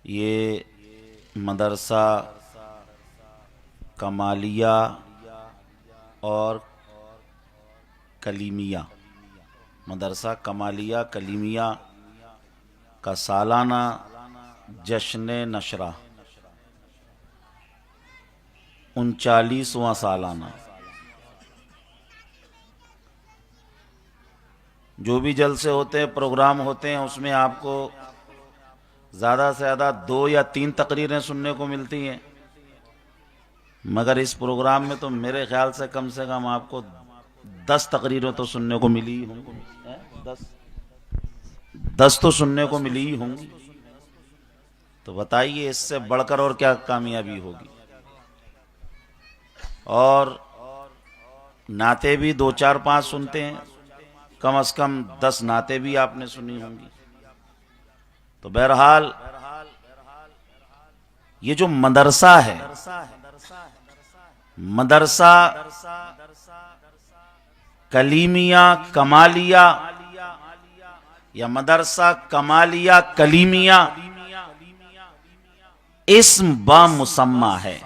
ये मदरसा कमालिया और कलीमिया, मदरसा कमालिया कलीमिया का सालाना जश्न नशरा 39वां सालाना। जो भी जलसे होते हैं, प्रोग्राम होते हैं, उसमें आपको ज़्यादा से ज़्यादा 2 या 3 तकरीरें सुनने को मिलती हैं, मगर इस प्रोग्राम में तो मेरे ख्याल से कम आपको 10 तकरीरें तो सुनने को मिली ही होंगी। 10 तो सुनने को मिली ही होंगी। तो बताइए इससे बढ़कर और क्या कामयाबी होगी। और नाते भी 2, 4, 5 सुनते हैं, कम से कम 10 नाते भी आपने सुनी होंगी। तो बहरहाल ये जो मदरसा है, मदरसा कलीमिया कमालिया या मदरसा कमालिया कलीमिया, इस्म बा मुसम्मा है।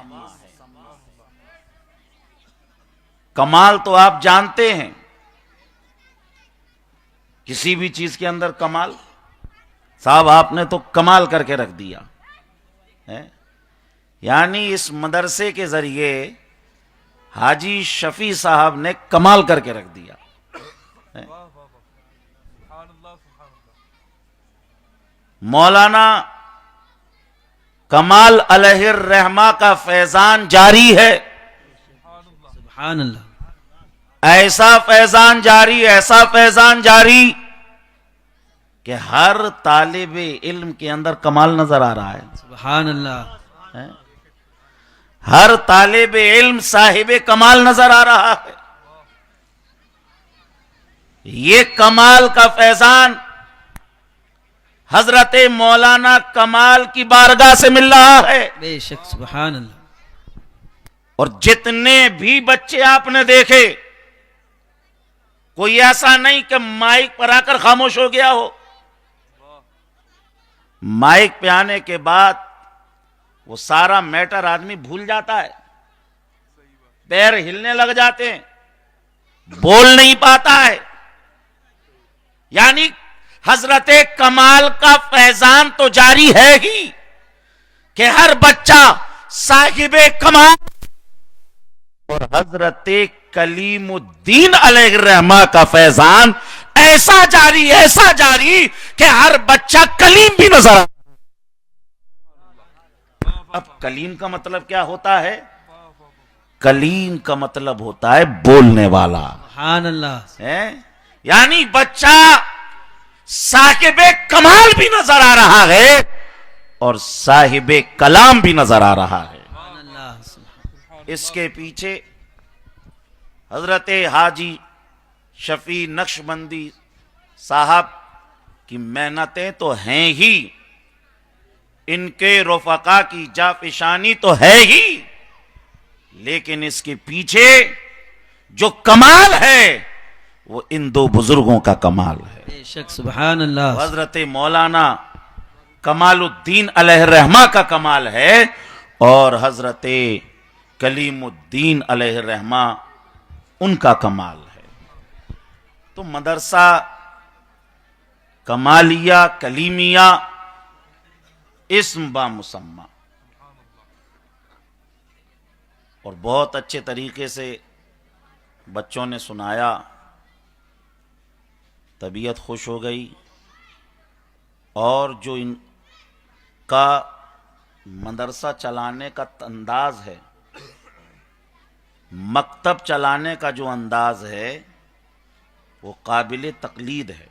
कमाल तो आप जानते हैं, किसी भी चीज के अंदर कमाल, साहब आपने तो कमाल करके रख दिया है। यानी इस मदरसे के जरिए हाजी शफी साहब ने कमाल करके रख दिया है। मौलाना कमाल अलैहिर रहमा का फैजान जारी है। सुभान अल्लाह। ऐसा फैजान जारी, ऐसा फैजान जारी कि हर तालिबे इल्म के अंदर कमाल नजर आ रहा है। सुभान अल्लाह। हर तालिबे इल्म साहिबे कमाल नजर आ रहा है। ये कमाल का फैजान हजरत मौलाना कमाल की बारगाह से मिल रहा है। बेशक सुभान अल्लाह। और जितने भी बच्चे आपने देखे, कोई ऐसा नहीं कि माइक पर आकर खामोश हो गया हो। माइक पे आने के बाद वो सारा मैटर आदमी भूल जाता है, पैर हिलने लग जाते हैं, बोल नहीं पाता है। यानी हजरते कमाल का फैजान तो जारी है ही कि हर बच्चा साहिबे कमाल, और हजरते कलीमुद्दीन अलैहिर्रहमा का फैजान ऐसा जारी कि हर बच्चा कलीम भी नजर आ। अब कलीम का मतलब क्या होता है? कलीम का मतलब होता है बोलने वाला। सुभान अल्लाह। है यानी बच्चा साहिबे कमाल भी नजर आ रहा है और साहिबे कलाम भी नजर आ रहा है। इसके पीछे हजरते हाजी शफी नक्शबंदी साहब की मेहनतें तो हैं ही, इनके रफका की जाफिशानी तो है ही, लेकिन इसके पीछे जो कमाल है वो इन 2 बुजुर्गों का कमाल है। बेशक सुभान अल्लाह। हजरत मौलाना कमालुद्दीन अलैहिर्रहमा का कमाल है और हजरत कलीमुद्दीन अलैहिर्रहमा उनका कमाल है। तो मदरसा कमालिया कलीमिया इस्म बा मुसम्मा, और बहुत अच्छे तरीके से बच्चों ने सुनाया, तबीयत खुश हो गई। और जो इनका मदरसा चलाने का अंदाज है, मकतब चलाने का जो अंदाज है, वो काबिल तकलीद है।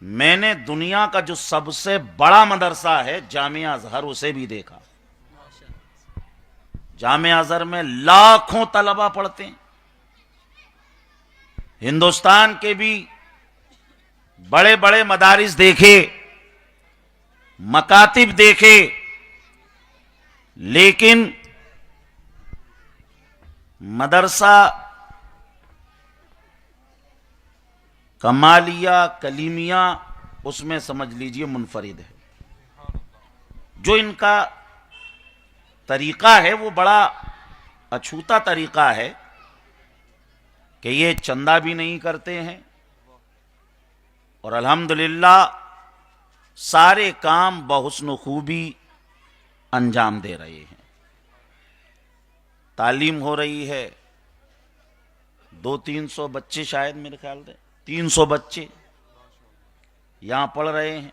मैंने दुनिया का जो सबसे बड़ा मदरसा है जामिया अजहर, उसे भी देखा। जामिया अजहर में लाखों तलबा पढ़ते हैं। हिंदुस्तान के भी बड़े बड़े मदारिस देखे, मकातिब देखे, लेकिन मदरसा कमालिया कलीमिया उसमें समझ लीजिए मुनफरिद है। जो इनका तरीका है वो बड़ा अछूता तरीका है कि ये चंदा भी नहीं करते हैं और अल्हम्दुलिल्लाह सारे काम बहुस्न खूबी अंजाम दे रहे हैं। तालीम हो रही है, 200-300 बच्चे, शायद मेरे ख्याल से 300 बच्चे यहां पढ़ रहे हैं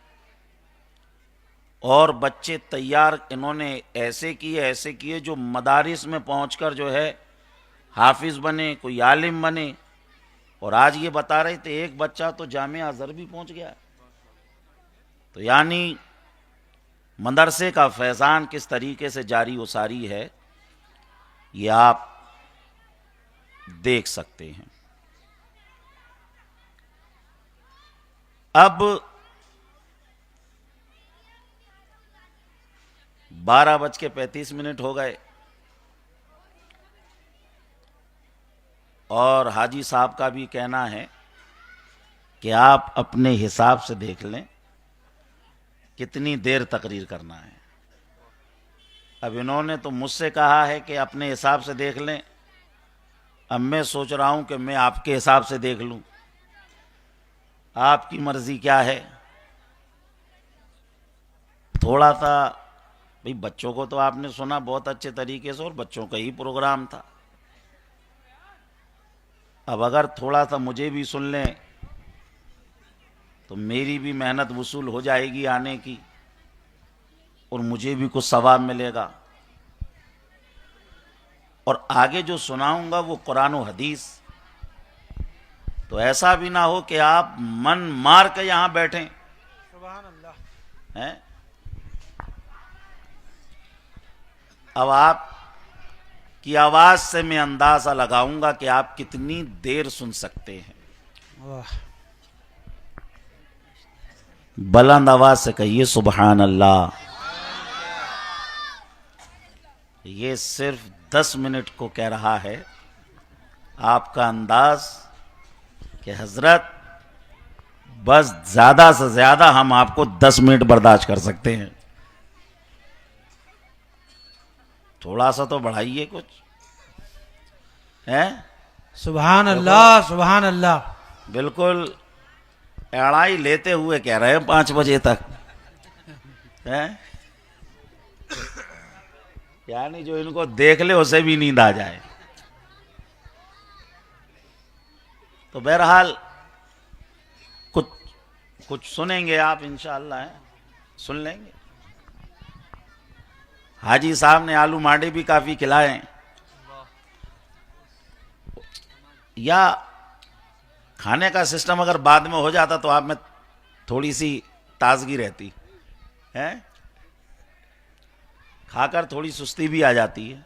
और बच्चे तैयार इन्होंने ऐसे किए जो मदारिस में पहुंचकर जो है हाफिज बने, कोई आलिम बने। और आज ये बता रहे थे एक बच्चा तो जामिया अज़हर भी पहुंच गया। तो यानी मदरसे का फैज़ान किस तरीके से जारी व सारी है ये आप देख सकते हैं। अब 12:35 हो गए और हाजी साहब का भी कहना है कि आप अपने हिसाब से देख लें कितनी देर तकरीर करना है। अब इन्होंने तो मुझसे कहा है कि अपने हिसाब से देख लें, अब मैं सोच रहा हूं कि मैं आपके हिसाब से देख लूं। आपकी मर्जी क्या है। थोड़ा सा भाई बच्चों को तो आपने सुना बहुत अच्छे तरीके से और बच्चों का ही प्रोग्राम था। अब अगर थोड़ा सा मुझे भी सुन लें तो मेरी भी मेहनत वसूल हो जाएगी आने की और मुझे भी कुछ सवाब मिलेगा। और आगे जो सुनाऊंगा वो कुरान और हदीस, तो ऐसा भी ना हो कि आप मन मार के यहां बैठें। सुभान अल्लाह हैं। अब आप की आवाज से मैं अंदाजा लगाऊंगा कि आप कितनी देर सुन सकते हैं। बुलंद आवाज से कहिए सुभान अल्लाह। ये सिर्फ 10 मिनट को कह रहा है। आपका अंदाज कि हजरत बस ज्यादा से ज्यादा हम आपको 10 मिनट बर्दाश्त कर सकते हैं, थोड़ा सा तो बढ़ाइए कुछ है। सुभान अल्लाह, सुभान अल्लाह। बिल्कुल एड़ाई लेते हुए कह रहे हैं 5 बजे तक है। यानी जो इनको देख ले उसे भी नींद आ जाए। तो बहरहाल कुछ सुनेंगे आप इंशाअल्लाह, है सुन लेंगे। हाजी साहब ने आलू मांडे भी काफी खिलाए, या खाने का सिस्टम अगर बाद में हो जाता तो आप में थोड़ी सी ताजगी रहती है, खाकर थोड़ी सुस्ती भी आ जाती है।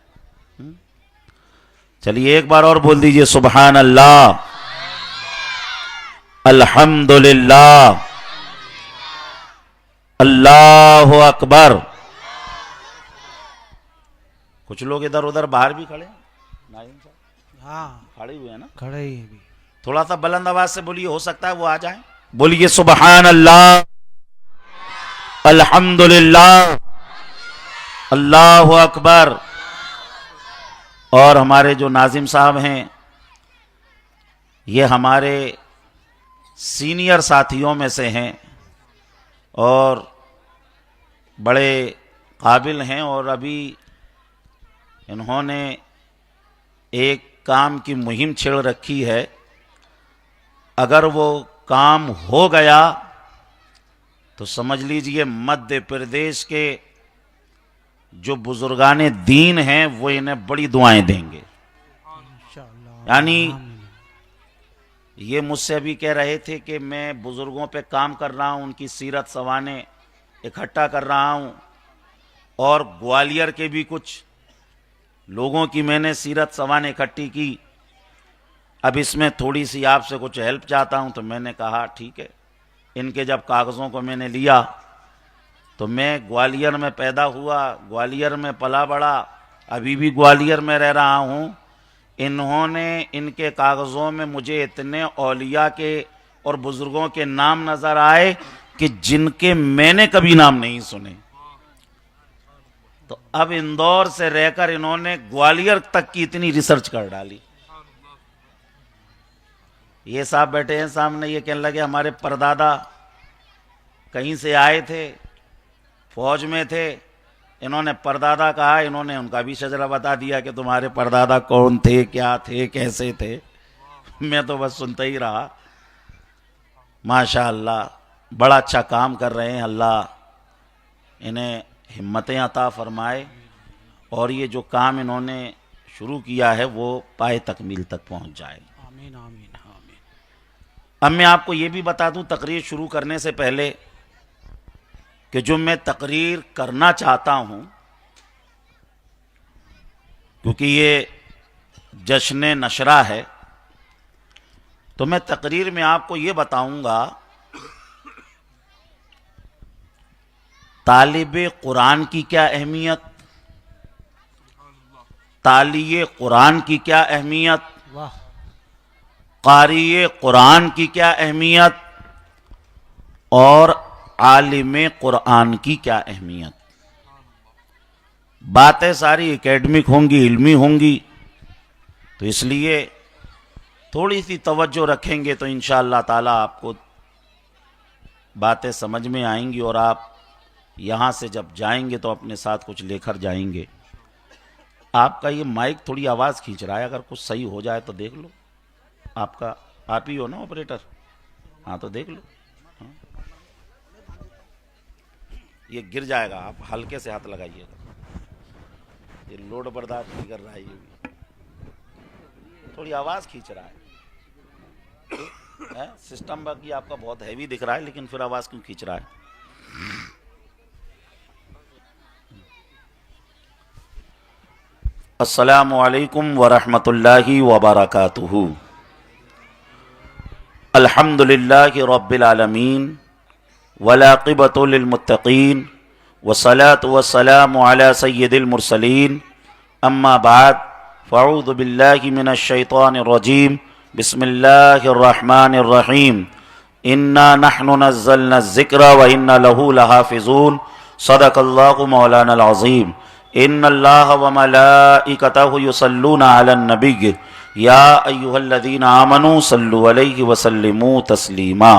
चलिए एक बार और बोल दीजिए सुभान अल्लाह, अल्हम्दुलिल्लाह, अल्लाहु अकबर। कुछ लोग इधर उधर बाहर भी खड़े हैं, नाज़िम साहब। हाँ खड़े हुए हैं ना, खड़े ही भी। थोड़ा सा बुलंद आवाज से बोलिए, हो सकता है वो आ जाए। बोलिए सुभान अल्लाह, अल्हम्दुलिल्लाह, अल्लाहु अकबर। और हमारे जो नाजिम साहब हैं ये हमारे सीनियर साथियों में से हैं और बड़े काबिल हैं, और अभी इन्होंने एक काम की मुहिम छेड़ रखी है। अगर वो काम हो गया तो समझ लीजिए मध्य प्रदेश के जो बुजुर्गाने दीन हैं वो इन्हें बड़ी दुआएं देंगे। यानी ये मुझसे अभी कह रहे थे कि मैं बुजुर्गों पे काम कर रहा हूं, उनकी सीरत सवाने इकट्ठा कर रहा हूं, और ग्वालियर के भी कुछ लोगों की मैंने सीरत सवाने इकट्ठी की। अब इसमें थोड़ी सी आपसे कुछ हेल्प चाहता हूं। तो मैंने कहा ठीक है। इनके जब कागज़ों को मैंने लिया तो मैं ग्वालियर में पैदा हुआ, ग्वालियर में पला बड़ा, अभी भी ग्वालियर में रह रहा हूं। इन्होंने इनके कागज़ों में मुझे इतने औलिया के और बुजुर्गों के नाम नज़र आए कि जिनके मैंने कभी नाम नहीं सुने। तो अब इंदौर से रहकर इन्होंने ग्वालियर तक की इतनी रिसर्च कर डाली। ये साहब बैठे हैं सामने, ये कहने लगे हमारे परदादा कहीं से आए थे, फौज में थे, इन्होंने परदादा कहा, इन्होंने उनका भी शजरा बता दिया कि तुम्हारे परदादा कौन थे, क्या थे, कैसे थे। मैं तो बस सुनता ही रहा। माशाअल्लाह, बड़ा अच्छा काम कर रहे हैं। अल्लाह इन्हें हिम्मतें अता फरमाए और ये जो काम इन्होंने शुरू किया है वो पाए तकमील तक पहुंच जाए। आमीन आमीन आमीन। अब मैं आपको ये भी बता दूं तकरीर शुरू करने से पहले कि जो मैं तकरीर करना चाहता हूं, क्योंकि ये जश्न नशरा है, तो मैं तकरीर में आपको ये बताऊंगा तालिबे कुरान की क्या अहमियत, तालिये कुरान की क्या अहमियत, वाह। क़ारिए कुरान की क्या अहमियत और आलिम कुरान की क्या अहमियत। बातें सारी एकेडमिक होंगी, इल्मी होंगी, तो इसलिए थोड़ी सी तवज्जो रखेंगे तो इंशाअल्लाह ताला आपको बातें समझ में आएंगी और आप यहाँ से जब जाएंगे तो अपने साथ कुछ लेकर जाएंगे। आपका ये माइक थोड़ी आवाज़ खींच रहा है, अगर कुछ सही हो जाए तो देख लो। आपका आप ही हो ना ऑपरेटर? हाँ तो देख लो। हाँ। ये गिर जाएगा, आप हल्के से हाथ लगाइएगा। ये लोड बर्दाश्त नहीं कर रहा है, ये भी थोड़ी आवाज़ खींच रहा है। सिस्टम बाकी आपका बहुत हैवी दिख रहा है, लेकिन फिर आवाज़ क्यों खींच रहा है? अस्सलामु अलैकुम वरहमतुल्लाहि वबरकातुहू। अल्हम्दुलिल्लाहि रब्बिल आलमीन वलाक़िबतु लिल मुत्तक़ीन वस्सलातु वस्सलामु अला सय्यिदिल मुरसलीन अम्मा बाद फ़अऊज़ु बिल्लाहि मिनश शैतानिर रजीम बिस्मिल्लाहिर रहमानिर रहीम इन्ना नहनु नज़्ज़लना ज़िक्रा व इन्ना लहू लहाफ़िज़ून सदक़ल्लाहु मौलानल अज़ीम। इन्नल्लाह व मलाइकतहु युसल्लूना अलन नबी या अय्युहल्लज़ीना आमनू सल्लु अलैहि व सल्लिमू तस्लीमा।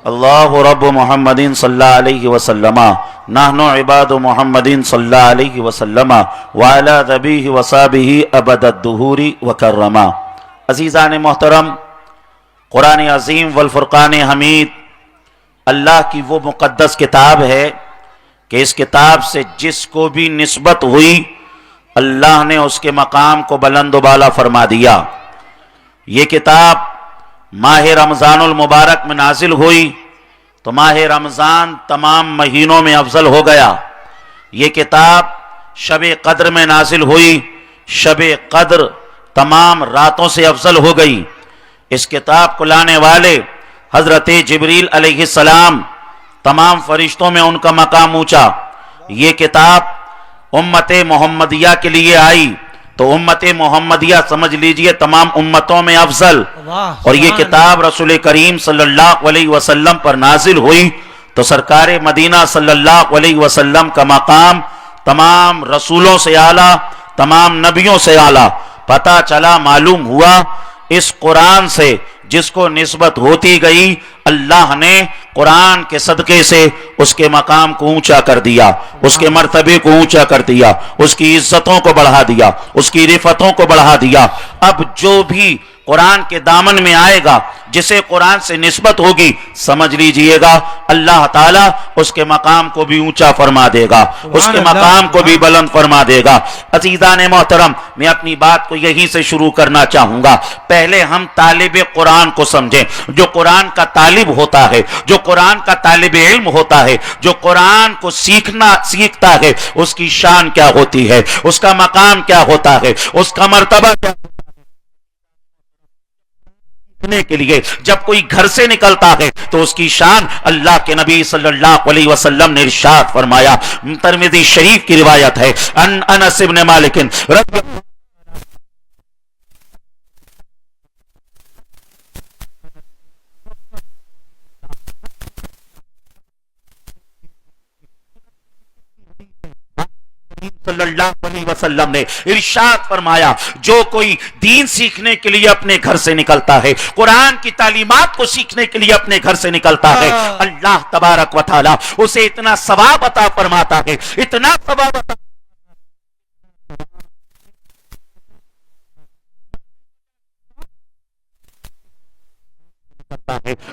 अल्लाहु रब्बु मुहम्मदिन सल्लल्लाहु अलैहि व सल्लमा नहनु इबादु मुहम्मदिन सल्लल्लाहु अलैहि व सल्लमा व अला नबीहि व साहबिही अबदद दुहूरी व कर्रमा। अज़ीज़ान मोहतरम, कुरान अज़ीम वल फ़ुरक़ान हमीद अल्लाह की वो मुक़द्दस किताब है कि इस किताब से जिसको भी निस्बत हुई अल्लाह ने उसके मकाम को बुलंद बाला फरमा दिया। ये किताब माह रमज़ानुल मुबारक में नाजिल हुई तो माह रमज़ान तमाम महीनों में अफजल हो गया। ये किताब शब कद्र में नाजिल हुई, शब कद्र तमाम रातों से अफजल हो गई। इस किताब को लाने वाले हज़रत जिब्रील अलैहिस्सलाम, तमाम फरिश्तों में उनका मकाम ऊंचा। ये किताब उम्मत मोहम्मदिया के लिए आई तो उम्मत मोहम्मदिया समझ लीजिए तमाम उम्मतों में अफजल। और ये किताब रसूल करीम सल्लल्लाहु अलैहि वसल्लम पर नाजिल हुई तो सरकार मदीना सल्लल्लाहु अलैहि वसल्लम का मकाम तमाम रसूलों से आला, तमाम नबियों से आला। पता चला, मालूम हुआ इस कुरान से जिसको निस्बत होती गई अल्लाह ने कुरान के सदके से उसके मकाम को ऊंचा कर दिया, उसके मर्तबे को ऊंचा कर दिया, उसकी इज्जतों को बढ़ा दिया, उसकी रिफतों को बढ़ा दिया। अब जो भी कुरान के दामन में आएगा, जिसे कुरान से निस्बत होगी, समझ लीजिएगा अल्लाह ताला उसके मकाम को भी ऊंचा फरमा देगा, उसके मकाम को भी बुलंद फरमा देगा। अज़ीज़ान मोहतरम, मैं अपनी बात को यहीं से शुरू करना चाहूंगा। पहले हम तालिब कुरान को समझें। जो कुरान का तालिब होता है, जो कुरान का तालिब इल्म होता है, जो कुरान को सीखता है, उसकी शान क्या होती है, उसका मकाम क्या होता है, उसका मर्तबा क्या के लिए जब कोई घर से निकलता है तो उसकी शान अल्लाह के नबी सल्लल्लाहु अलैहि वसल्लम ने इरशाद फरमाया। तिर्मिज़ी शरीफ की रिवायत है, अनस इब्न मालिक सल्लल्लाहु अलैहि वसल्लम ने इरशाद फरमाया, जो कोई दीन सीखने के लिए अपने घर से निकलता है, कुरान की तालीमात को सीखने के लिए अपने घर से निकलता है, अल्लाह तबारक व तआला उसे इतना सवाब अता फरमाता है, इतना सवाब अता है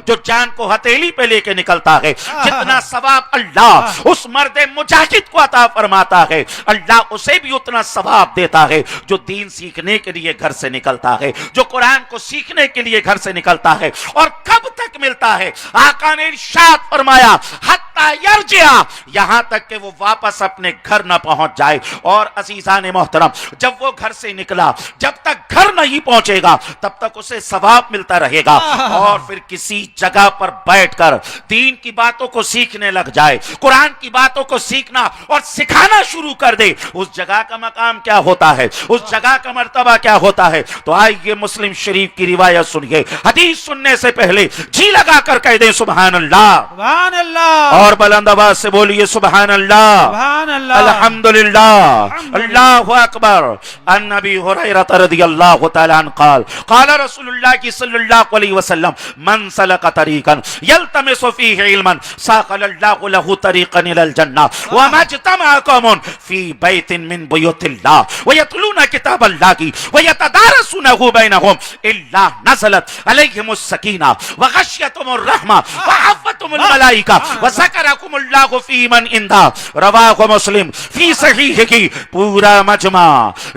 जो जान को हथेली पे लेके निकलता है। जितना सवाब अल्लाह उस मर्द मुजाहिद को अता फरमाता है, अल्लाह उसे भी उतना सवाब देता है जो दीन सीखने के लिए घर से निकलता है, जो कुरान को सीखने के लिए घर से निकलता है। और कब तक मिलता है? आका ने इरशाद फरमाया, हत्ता यरजिया, यहां तक कि वो वापस अपने घर न पहुंच जाए। और अजीजान मोहतरम, जब वो घर से निकला, जब तक घर नहीं पहुंचेगा तब तक उसे सवाब मिलता रहेगा। और फिर किसी जगह पर बैठकर दीन की बातों को सीखने लग जाए, कुरान की बातों को सीखना और सिखाना शुरू कर दे, उस जगह का मकाम क्या होता है, उस जगह का मर्तबा क्या होता है। तो आइए मुस्लिम शरीफ की रिवायत सुनिए। हदीस सुनने से पहले जी लगाकर कह दें सुभान अल्लाह, सुभान अल्लाह, और बुलंद आवाज से बोलिए सुभान अल्लाह, सुभान अल्लाह, अल्हम्दुलिल्लाह, अल्लाहु अकबर। अन नबी हुरैरा रज़ियल्लाहु तआला अन्हु क़ाल क़ाल रसूलुल्लाह सल्लल्लाहु अलैहि वसल्लम, मन सलका तरीक़न यल्तमिसु फ़ीहि इल्मन सक़लल्लाहु लहु तरीक़न इलल जन्नह व मज्तमा क़ौमुन फ़ी बैतिन मिन बुयूतिल्लाह व यतलूना किताबल्लाहि व यतदारसूनहु बैनहुम इल्ला नज़लत अलैहिमुस सकीना व गशियतहुमुर रहमा व हफ़्फ़तहुमुल मलाइका व ज़करहुमुल्लाहु फ़ी मन इंदा। रवाहु मुस्लिम फ़ी सहीहिही। पूरा मजमा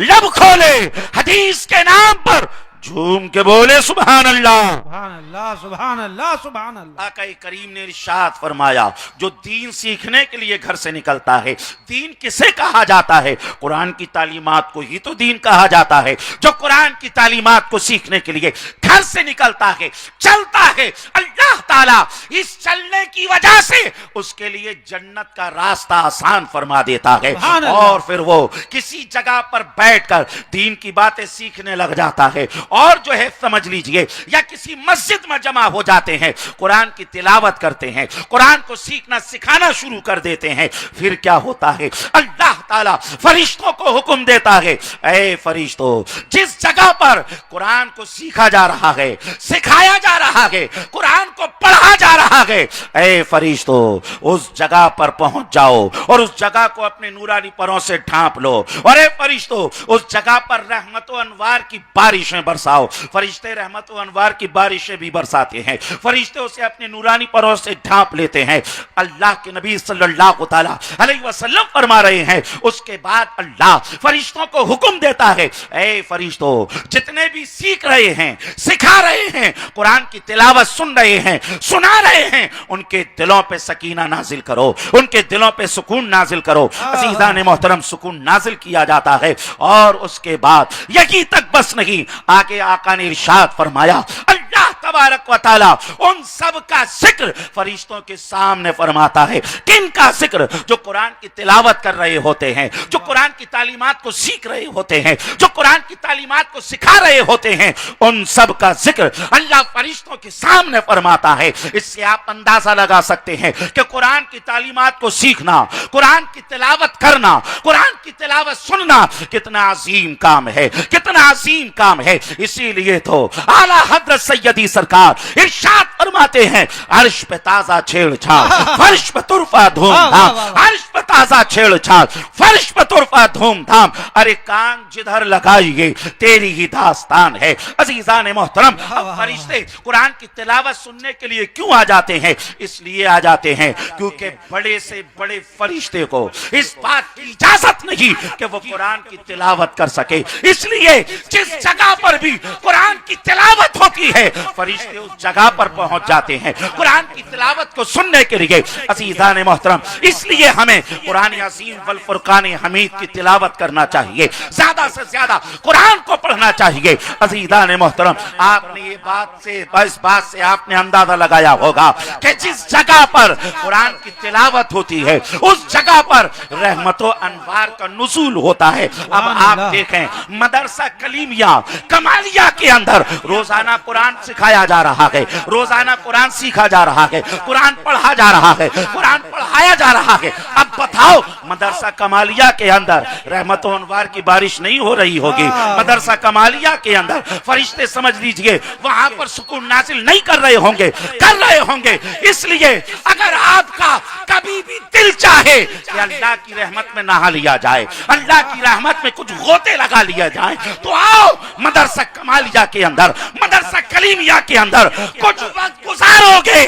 लब खोले, हदीस के नाम पर झूम के बोले सुभान अल्लाह, सुभान अल्लाह, सुभान अल्लाह, सुभान अल्लाह। आका करीम ने इरशाद फरमाया, जो दीन सीखने के लिए घर से निकलता है, दीन किसे कहा जाता है? कुरान की तालीमात को ही तो दीन कहा जाता है। जो कुरान की तालीमात को सीखने के लिए घर से निकलता है, चलता है, अल्लाह ताला इस चलने की वजह से उसके लिए जन्नत का रास्ता आसान फरमा देता है। और फिर वो किसी जगह पर बैठकर दीन की बातें सीखने लग जाता है। और जो है समझ लीजिए, या किसी मस्जिद में जमा हो जाते हैं, कुरान की तिलावत करते हैं, कुरान को सीखना सिखाना शुरू कर देते हैं। फिर क्या होता है? अल्लाह ताला फरिश्तों को हुक्म देता है, ऐ फरिश्तों, जिस जगह पर कुरान को सीखा जा रहा है, सिखाया जा रहा है, कुरान को पढ़ा जा रहा है, ऐ फरिश्तों, उस जगह पर पहुंच जाओ और उस जगह को अपने नूरानी परों से ढांप लो। और ऐ फरिश्तों, उस जगह पर रहमत व अनवार की बारिशें बरसाओ। फरिश्ते रहमत व अनवार की बारिशें भी बरसाते हैं, फरिश्ते उसे अपने नूरानी परों से ढांप लेते हैं। अल्लाह के नबी सल्लल्लाहु तआला अलैहि वसल्लम फरमा रहे हैं, उसके बाद अल्लाह फरिश्तों को हुक्म देता है, ऐ फरिश्तों, जितने भी सीख रहे हैं, सिखा रहे हैं, कुरान की तिलावत सुन रहे हैं, सुना रहे हैं, उनके दिलों पे सकीना नाजिल करो, उनके दिलों पे सुकून नाजिल करो। अज़ीज़ान मोहतरम, सुकून नाजिल किया जाता है। और उसके बाद यही तक बस नहीं, आगे आका ने इरशाद फरमाया, अल्लाह तबारक व तआला उन सब का जिक्र फरिश्तों के सामने फरमाता है। किन का जिक्र? जो कुरान की तिलावत कर रहे होते हैं, जो कुरान की तालीमात को सीख रहे होते हैं, जो कुरान की तालीमात को सिखा रहे होते हैं, उन सब का जिक्र अल्लाह फरिश्तों के सामने फरमाता है। इससे आप अंदाजा लगा सकते हैं कि कुरान की तालीमात को सीखना, कुरान की तिलावत करना, कुरान की तिलावत सुनना कितना अजीम काम है, कितना अजीम काम है। इसीलिए तो आला हजरत सैयदी सरकार इरशाद फरमाते हैं, अर्श पे ताजा छेड़छाड़, फर्श पे तुरफा धूमधाम, अर्श पे ताजा छेड़छाड़, फर्श पे तुरफा धूमधाम, अरे कान जिधर लगाइए तेरी ही दास्तान है। अजीजान मोहतरम, अब फरिश्ते कुरान की तिलावत सुनने के लिए क्यों आ जाते हैं? इसलिए आ जाते हैं क्योंकि बड़े से बड़े फरिश्ते को इस बात की इजाजत नहीं कि वो कुरान की तिलावत कर सके। इसलिए जिस जगह पर भी कुरान की तिलावत होती है, फरिश्ते उस जगह पर पहुंच जाते हैं कुरान की तिलावत को सुनने के लिए। अज़ीज़ान मोहतरम, इसलिए हमें कुरान अज़ीम वल फुरकान हमीद की तिलावत करना चाहिए, ज्यादा से ज्यादा कुरान को पढ़ना चाहिए। अज़ीज़ान मोहतरम, आपने ये इस बात से आपने अंदाजा लगाया होगा कि जिस जगह पर कुरान की तिलावत होती है, उस जगह पर रहमतो अनवार का नुज़ूल होता है। अब आप देखें, मदरसा कलीमिया कमालिया के अंदर रोजाना कुरान सिखाया जा रहा है, रोजाना कुरान सीखा जा रहा है, कुरान पढ़ा जा रहा है, कुरान पढ़ाया जा रहा है। अब बताओ, मदरसा कमालिया के अंदर रहमत व अनवार की बारिश नहीं हो रही होगी। मदरसा कमालिया के अंदर फरिश्ते समझ लीजिए वहां पर सुकून नाजिल नहीं कर रहे होंगे, कर रहे होंगे। इसलिए अगर आपका कभी भी दिल चाहे कि अल्लाह की रहमत में नहा लिया जाए, अल्लाह की रहमत में कुछ गोते लगा लिया जाए, तो आओ मदरसा कमालिया के अंदर, मदरसा कलीमिया के अंदर कुछ वक्त गुजारोगे,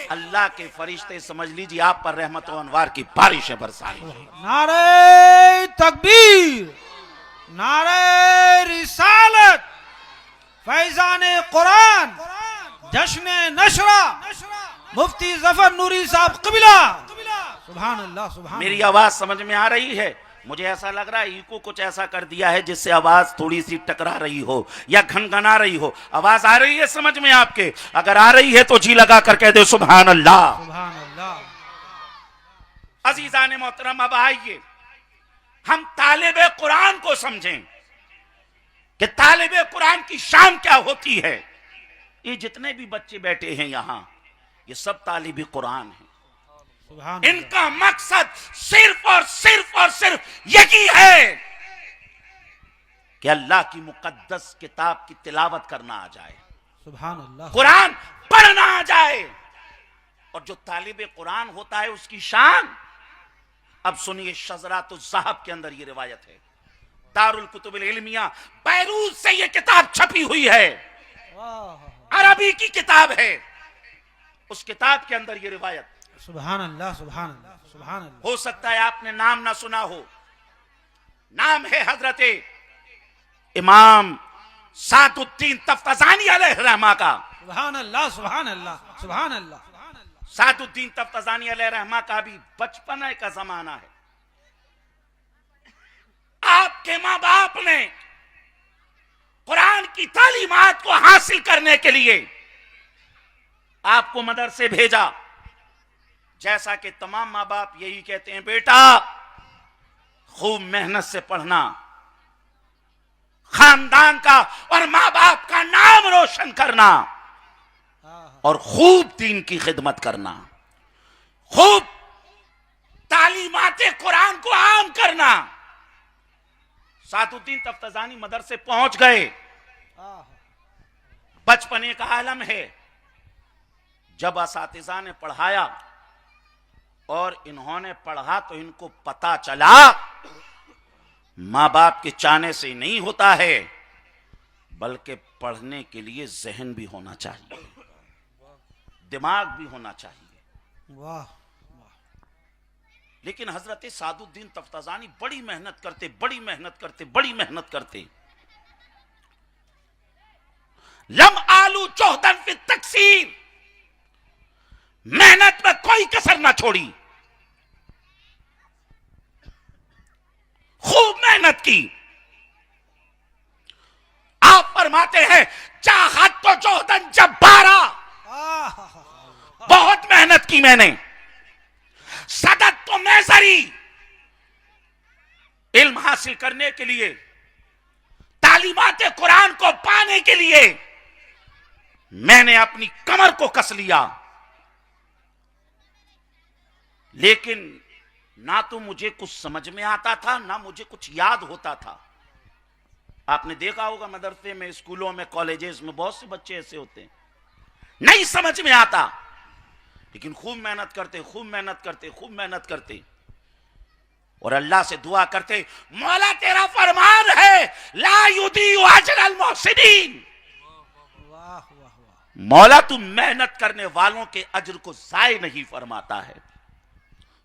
अल्लाह के फरिश्ते समझ लीजिए आप पर रहमत व अनवार की बारिशें बरसाएंगे। नारे तकबीर, नारे रिसालत, फैजाने कुरान, जश्न नशरा, मुफ्ती जफर नूरी साहब कबिला। सुभान अल्लाह, सुभान। मेरी आवाज समझ में आ रही है? मुझे ऐसा लग रहा है इको कुछ ऐसा कर दिया है जिससे आवाज थोड़ी सी टकरा रही हो या घनघना रही हो। आवाज आ रही है समझ में आपके? अगर आ रही है तो जी लगा कर कह दो सुभान अल्लाह, सुभान अल्लाह। अजीजान मोहतरम, अब आइए हम तालिबे कुरान को समझें कि तालिबे कुरान की शान क्या होती है। ये जितने भी बच्चे बैठे हैं यहां, ये सब तालिबे कुरान हैं। इनका मकसद सिर्फ और सिर्फ और सिर्फ यही है कि अल्लाह की मुकद्दस किताब की तिलावत करना आ जाए, सुभान अल्लाह, कुरान पढ़ना आ जाए। और जो तालिबे कुरान होता है उसकी शान, अब सुनिए, शजरातुज़ ज़हब के अंदर ये रिवायत है, दारुल कुतुबुल इल्मिया बैरूत से ये किताब छपी हुई है, अरबी की किताब है। उस किताब के अंदर ये रिवायत, सुभान अल्लाह, सुभान अल्लाह, सुभान अल्लाह। हो सकता है आपने नाम ना सुना हो, नाम है हजरत इमाम सादुद्दीन तफ्ताज़ानी अलैहिर्रहमा का। सुभान अल्लाह, सुभान अल्लाह, सुभान अल्लाह। सादुद्दीन तफ्ताज़ानी अलैहिर्रहमा का भी बचपन का जमाना है। आपके माँ बाप ने कुरान की तालीमात को हासिल करने के लिए आपको मदरसे भेजा। जैसा कि तमाम माँ बाप यही कहते हैं, बेटा खूब मेहनत से पढ़ना, खानदान का और माँ बाप का नाम रोशन करना, और खूब दीन की खिदमत करना, खूब तालीमाते कुरान को आम करना। सादुद्दीन तफ्ताज़ानी मदरसे पहुंच गए। बचपने का आलम है। जब असातिज़ा ने पढ़ाया और इन्होंने पढ़ा तो इनको पता चला माँ बाप के चाहने से नहीं होता है, बल्कि पढ़ने के लिए जहन भी होना चाहिए, दिमाग भी होना चाहिए। वाह। लेकिन हजरत सादुद्दीन तफ्ताज़ानी बड़ी मेहनत करते, बड़ी मेहनत करते, बड़ी मेहनत करते। लम आलू चौहदन फित तकसीर, मेहनत में कोई कसर ना छोड़ी, खूब मेहनत की। आप फरमाते हैं चाहत तो चौहदन जब्बारा, बहुत मेहनत की मैंने, सदत तो मैसरी, इल्म हासिल करने के लिए, तालीमात कुरान को पाने के लिए मैंने अपनी कमर को कस लिया। लेकिन ना तो मुझे कुछ समझ में आता था, ना मुझे कुछ याद होता था। आपने देखा होगा मदरसे में, स्कूलों में, कॉलेजेस में बहुत से बच्चे ऐसे होते हैं, नहीं समझ में आता, लेकिन खूब मेहनत करते, खूब मेहनत करते, खूब मेहनत करते, और अल्लाह से दुआ करते, मौला तेरा फरमान है ला युदीउ अजरल मुहसिनीन, मौला तू मेहनत करने वालों के अज्र को जाय नहीं फरमाता है।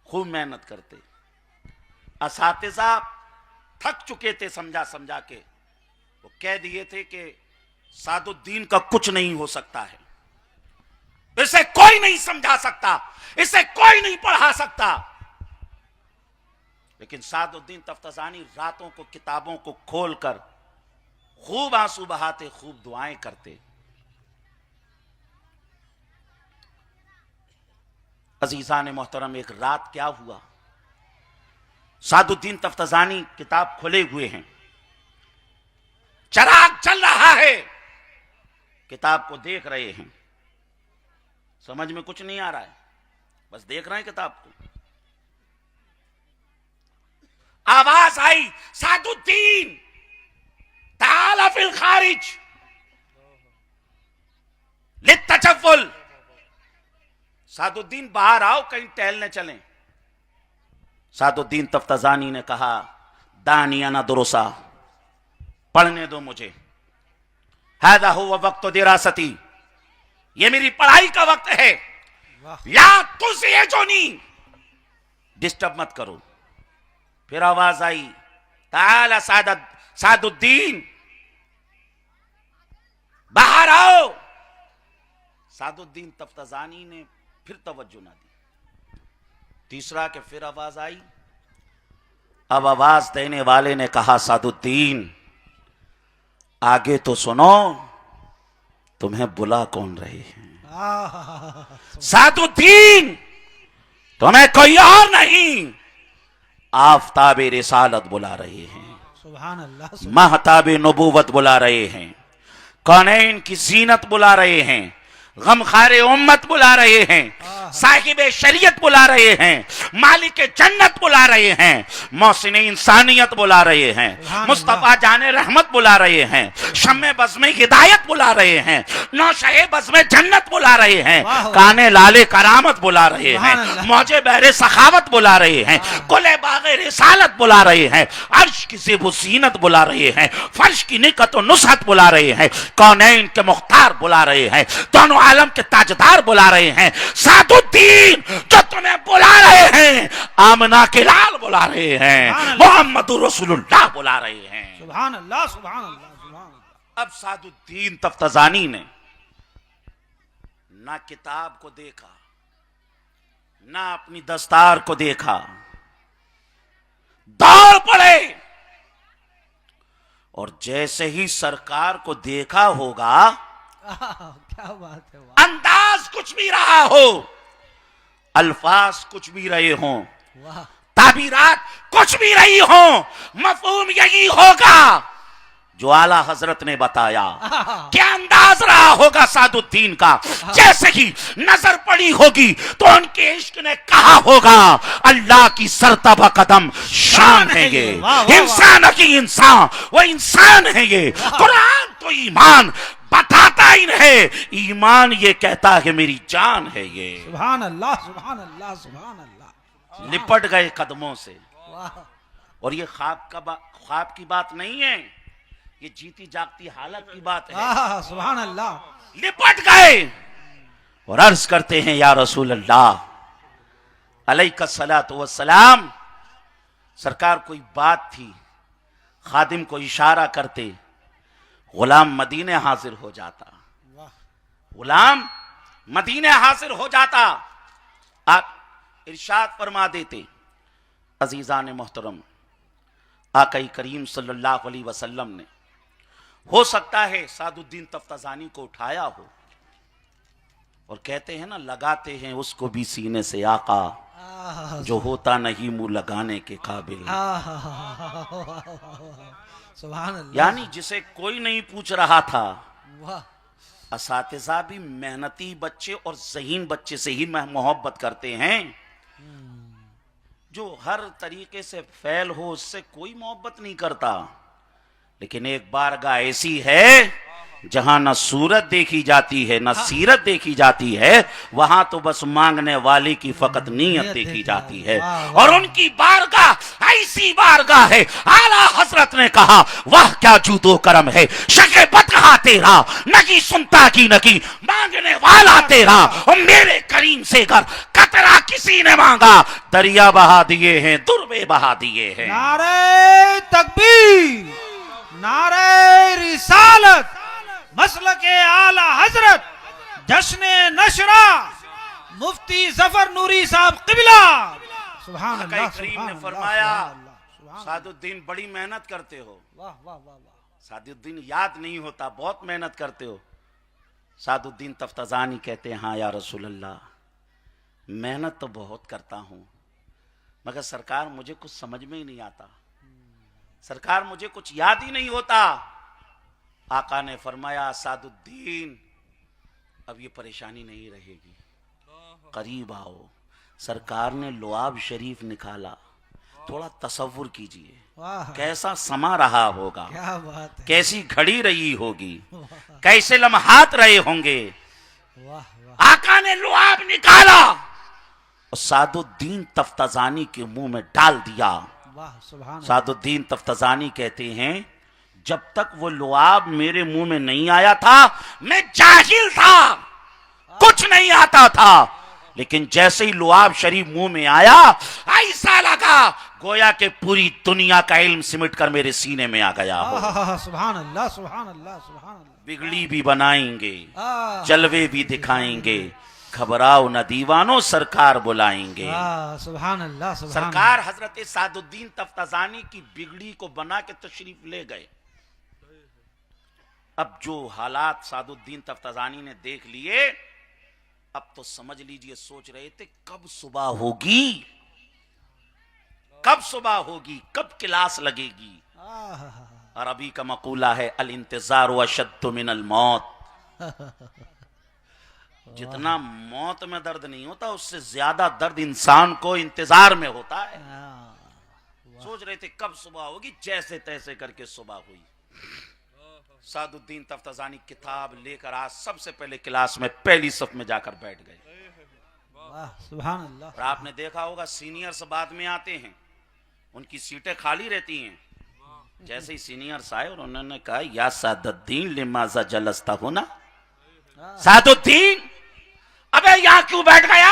खूब मेहनत करते। असातिज़ा थक चुके थे समझा समझा के, वो कह दिए थे कि सादुद्दीन का कुछ नहीं हो सकता है, इसे कोई नहीं समझा सकता, इसे कोई नहीं पढ़ा सकता। लेकिन सादुद्दीन तफ्ताज़ानी रातों को किताबों को खोलकर खूब आंसू बहाते, खूब दुआएं करते। अजीज़ान मोहतरम, एक रात क्या हुआ, सादुद्दीन तफ्ताज़ानी किताब खोले हुए हैं, चराग चल रहा है, किताब को देख रहे हैं, समझ में कुछ नहीं आ रहा है, बस देख रहे हैं किताब को। आवाज आई, सादुद्दीन ताला फिल खारिज लित्तजव्वुल, सादुद्दीन बाहर आओ, कहीं टहलने चलें। सादुद्दीन तफ्ताजानी ने कहा, दानिया ना दुरुसा, पढ़ने दो मुझे। हादा हुवा वक्त दिरासती, ये मेरी पढ़ाई का वक्त है। ला तुझे जो नहीं, डिस्टर्ब मत करो। फिर आवाज आई, ताला सादुद्दीन, बाहर आओ। सादुद्दीन तफ्ताजानी ने फिर तवज्जो ना दी। तीसरा के फिर आवाज आई। अब आवाज देने वाले ने कहा, सादुद्दीन आगे तो सुनो, तुम्हें बुला कौन रहे हैं? सादुद्दीन तुम्हें कोई और नहीं, आफताबे रिसालत बुला रहे हैं, सुभान अल्लाह, महताबे नबूवत बुला रहे हैं, कौनैन की जीनत बुला रहे हैं, गमखारे उम्मत बुला रहे हैं, साहिब शरीयत बुला रहे हैं, मालिक जन्नत बुला रहे हैं, मौसिन इंसानियत बुला रहे हैं, मुस्तफा जाने रहमत बुला रहे हैं, शम्मे बज़्म हिदायत बुला रहे हैं, नौशे बज़्म जन्नत बुला रहे हैं, काने लाले करामत बुला रहे हैं, मौजे बहरे सखावत बुला रहे हैं, कुले बागे रिसालत बुला रहे हैं, अर्श की ज़ेब ज़ीनत बुला रहे हैं, फर्श की निकत और नुसहत बुला रहे हैं, कौनैन के मुख्तार बुला रहे हैं, दोनों आलम के ताजदार बुला रहे हैं। सादुद्दीन जो तुम्हें बुला रहे हैं, आमना के लाल बुला रहे हैं, मोहम्मदुर रसूलुल्लाह बुला रहे हैं। सुभान अल्लाह, सुभान अल्लाह, सुभान अल्लाह। अब सादुद्दीन तफ्ताजानी ने ना किताब को देखा, ना अपनी दस्तार को देखा, दौड़ पड़े और जैसे ही सरकार को देखा होगा, क्या बात है, वाह अंदाज कुछ भी रहा हो, अल्फाज कुछ भी रहे हों, वाह, ताबीरात कुछ भी रही हो, मफहूम यही होगा जो आला हजरत ने बताया। क्या अंदाज रहा होगा सादुद्दीन का, जैसे ही नजर पड़ी होगी तो उनके इश्क ने कहा होगा, अल्लाह की सरतबा कदम शान है ये, इंसान की इंसान, वो इंसान है ये। कुरान तो ईमान बताता ही नहीं, ईमान ये कहता है मेरी जान है ये। सुभान अल्लाह, सुभान अल्लाह, सुभान अल्लाह। लिपट गए कदमों से। वाह, और ये ख्वाब की बात नहीं है, ये जीती जागती हालत की बात है। वाह, सुभान अल्लाह। लिपट गए और अर्ज करते हैं, या रसूल अल्लाह अलैका सलातु वस्सलाम। सरकार कोई बात थी, खादिम को इशारा करते, गुलाम मदीने हाजिर हो जाता, वाह, गुलाम मदीने हाजिर हो जाता। आप इरशाद फरमा देते, अजीजान मोहतरम, आक़ा करीम सल्लल्लाहु अलैहि वसल्लम ने हो सकता है सादुद्दीन तफ्ताजानी को उठाया हो और कहते हैं ना, लगाते हैं उसको भी सीने से आका, जो होता नहीं मुंह लगाने के काबिल। सुभान अल्लाह, यानी जिसे कोई नहीं पूछ रहा था, वाह, असातिज़ा भी मेहनती बच्चे और ज़हीन बच्चे से ही मोहब्बत करते हैं। जो हर तरीके से फैल हो उससे कोई मोहब्बत नहीं करता। लेकिन एक बारगाह ऐसी है जहां न सूरत देखी जाती है न सीरत देखी जाती है, वहां तो बस मांगने वाले की फकत नीयत देखी जाती है। और उनकी बारगाह ऐसी बारगाह है, आला हजरत ने कहा, वाह क्या जूदो करम है, शके बदकहा तेरा, नकी सुनता की नकी, मांगने वाला तेरा। और मेरे करीम से कर कतरा किसी ने मांगा, दरिया बहा दिए हैं, दुर्बे बहा दिए हैं। नारे तकबीर, नारे रिसालत, मसलके आला हजरत, जश्ने नशरा, मुफ्ती जफर नूरी साहब किबला। सुभान अल्लाह, करीम ने फरमाया, सादुद्दीन बड़ी मेहनत करते हो। वाह वाह वाह वाह। सादुद्दीन याद नहीं होता, बहुत मेहनत करते हो। सादुद्दीन तफ्ताजानी कहते हैं, हाँ या रसूल अल्लाह, मेहनत तो बहुत करता हूं, मगर सरकार मुझे कुछ समझ में ही नहीं आता, सरकार मुझे कुछ याद ही नहीं होता। आका ने फरमाया, सादुद्दीन अब ये परेशानी नहीं रहेगी, करीब आओ। सरकार ने लुआब शरीफ निकाला, थोड़ा तसव्वुर कीजिए वाह कैसा समा रहा होगा, क्या बात है। कैसी घड़ी रही होगी, कैसे लम्हात रहे होंगे। वाह वाह आका ने लुआब निकाला और सादुद्दीन तफ्ताजानी के मुंह में डाल दिया। वाह सुभान अल्लाह। सादुद्दीन तफ्ताजानी कहते हैं जब तक वो लुआब मेरे मुंह में नहीं आया था मैं जाहिल था, कुछ नहीं आता था, लेकिन जैसे ही लुआब शरीफ मुंह में आया ऐसा लगा गोया के पूरी दुनिया का इल्म सिमट कर मेरे सीने में आ गया हो। सुभान अल्लाह सुभान अल्लाह सुभान अल्लाह। बिगड़ी भी बनाएंगे, आह, जलवे भी दिखाएंगे, घबराओ न दीवानों सरकार बुलाएंगे। सुभान अल्लाह सुभान सरकार हजरत सादुद्दीन तफ्ताजानी की बिगड़ी को बना के तशरीफ ले गए। अब जो हालात सादुद्दीन तफ्ताजानी ने देख लिए, अब तो समझ लीजिए सोच रहे थे कब सुबह होगी, कब सुबह होगी, कब क्लास लगेगी। आह, अरबी का मकूला है अल इंतजार अशद्दु मिनल मौत। जितना मौत में दर्द नहीं होता उससे ज्यादा दर्द इंसान को इंतजार में होता है। सोच रहे थे कब सुबह होगी, जैसे तैसे करके सुबह हुई। सादुद्दीन तफ्ताजानी किताब लेकर आज सबसे पहले क्लास में पहली सफ में जाकर बैठ गए। वाह सुभान अल्लाह। और आपने देखा होगा सीनियर्स बाद में आते हैं, उनकी सीटें खाली रहती हैं। जैसे ही सीनियर्स आए और उन्होंने कहा या सादुद्दीन लिमाजा जलस्ता हो ना, सादुद्दीन अबे यहां क्यों बैठ गया,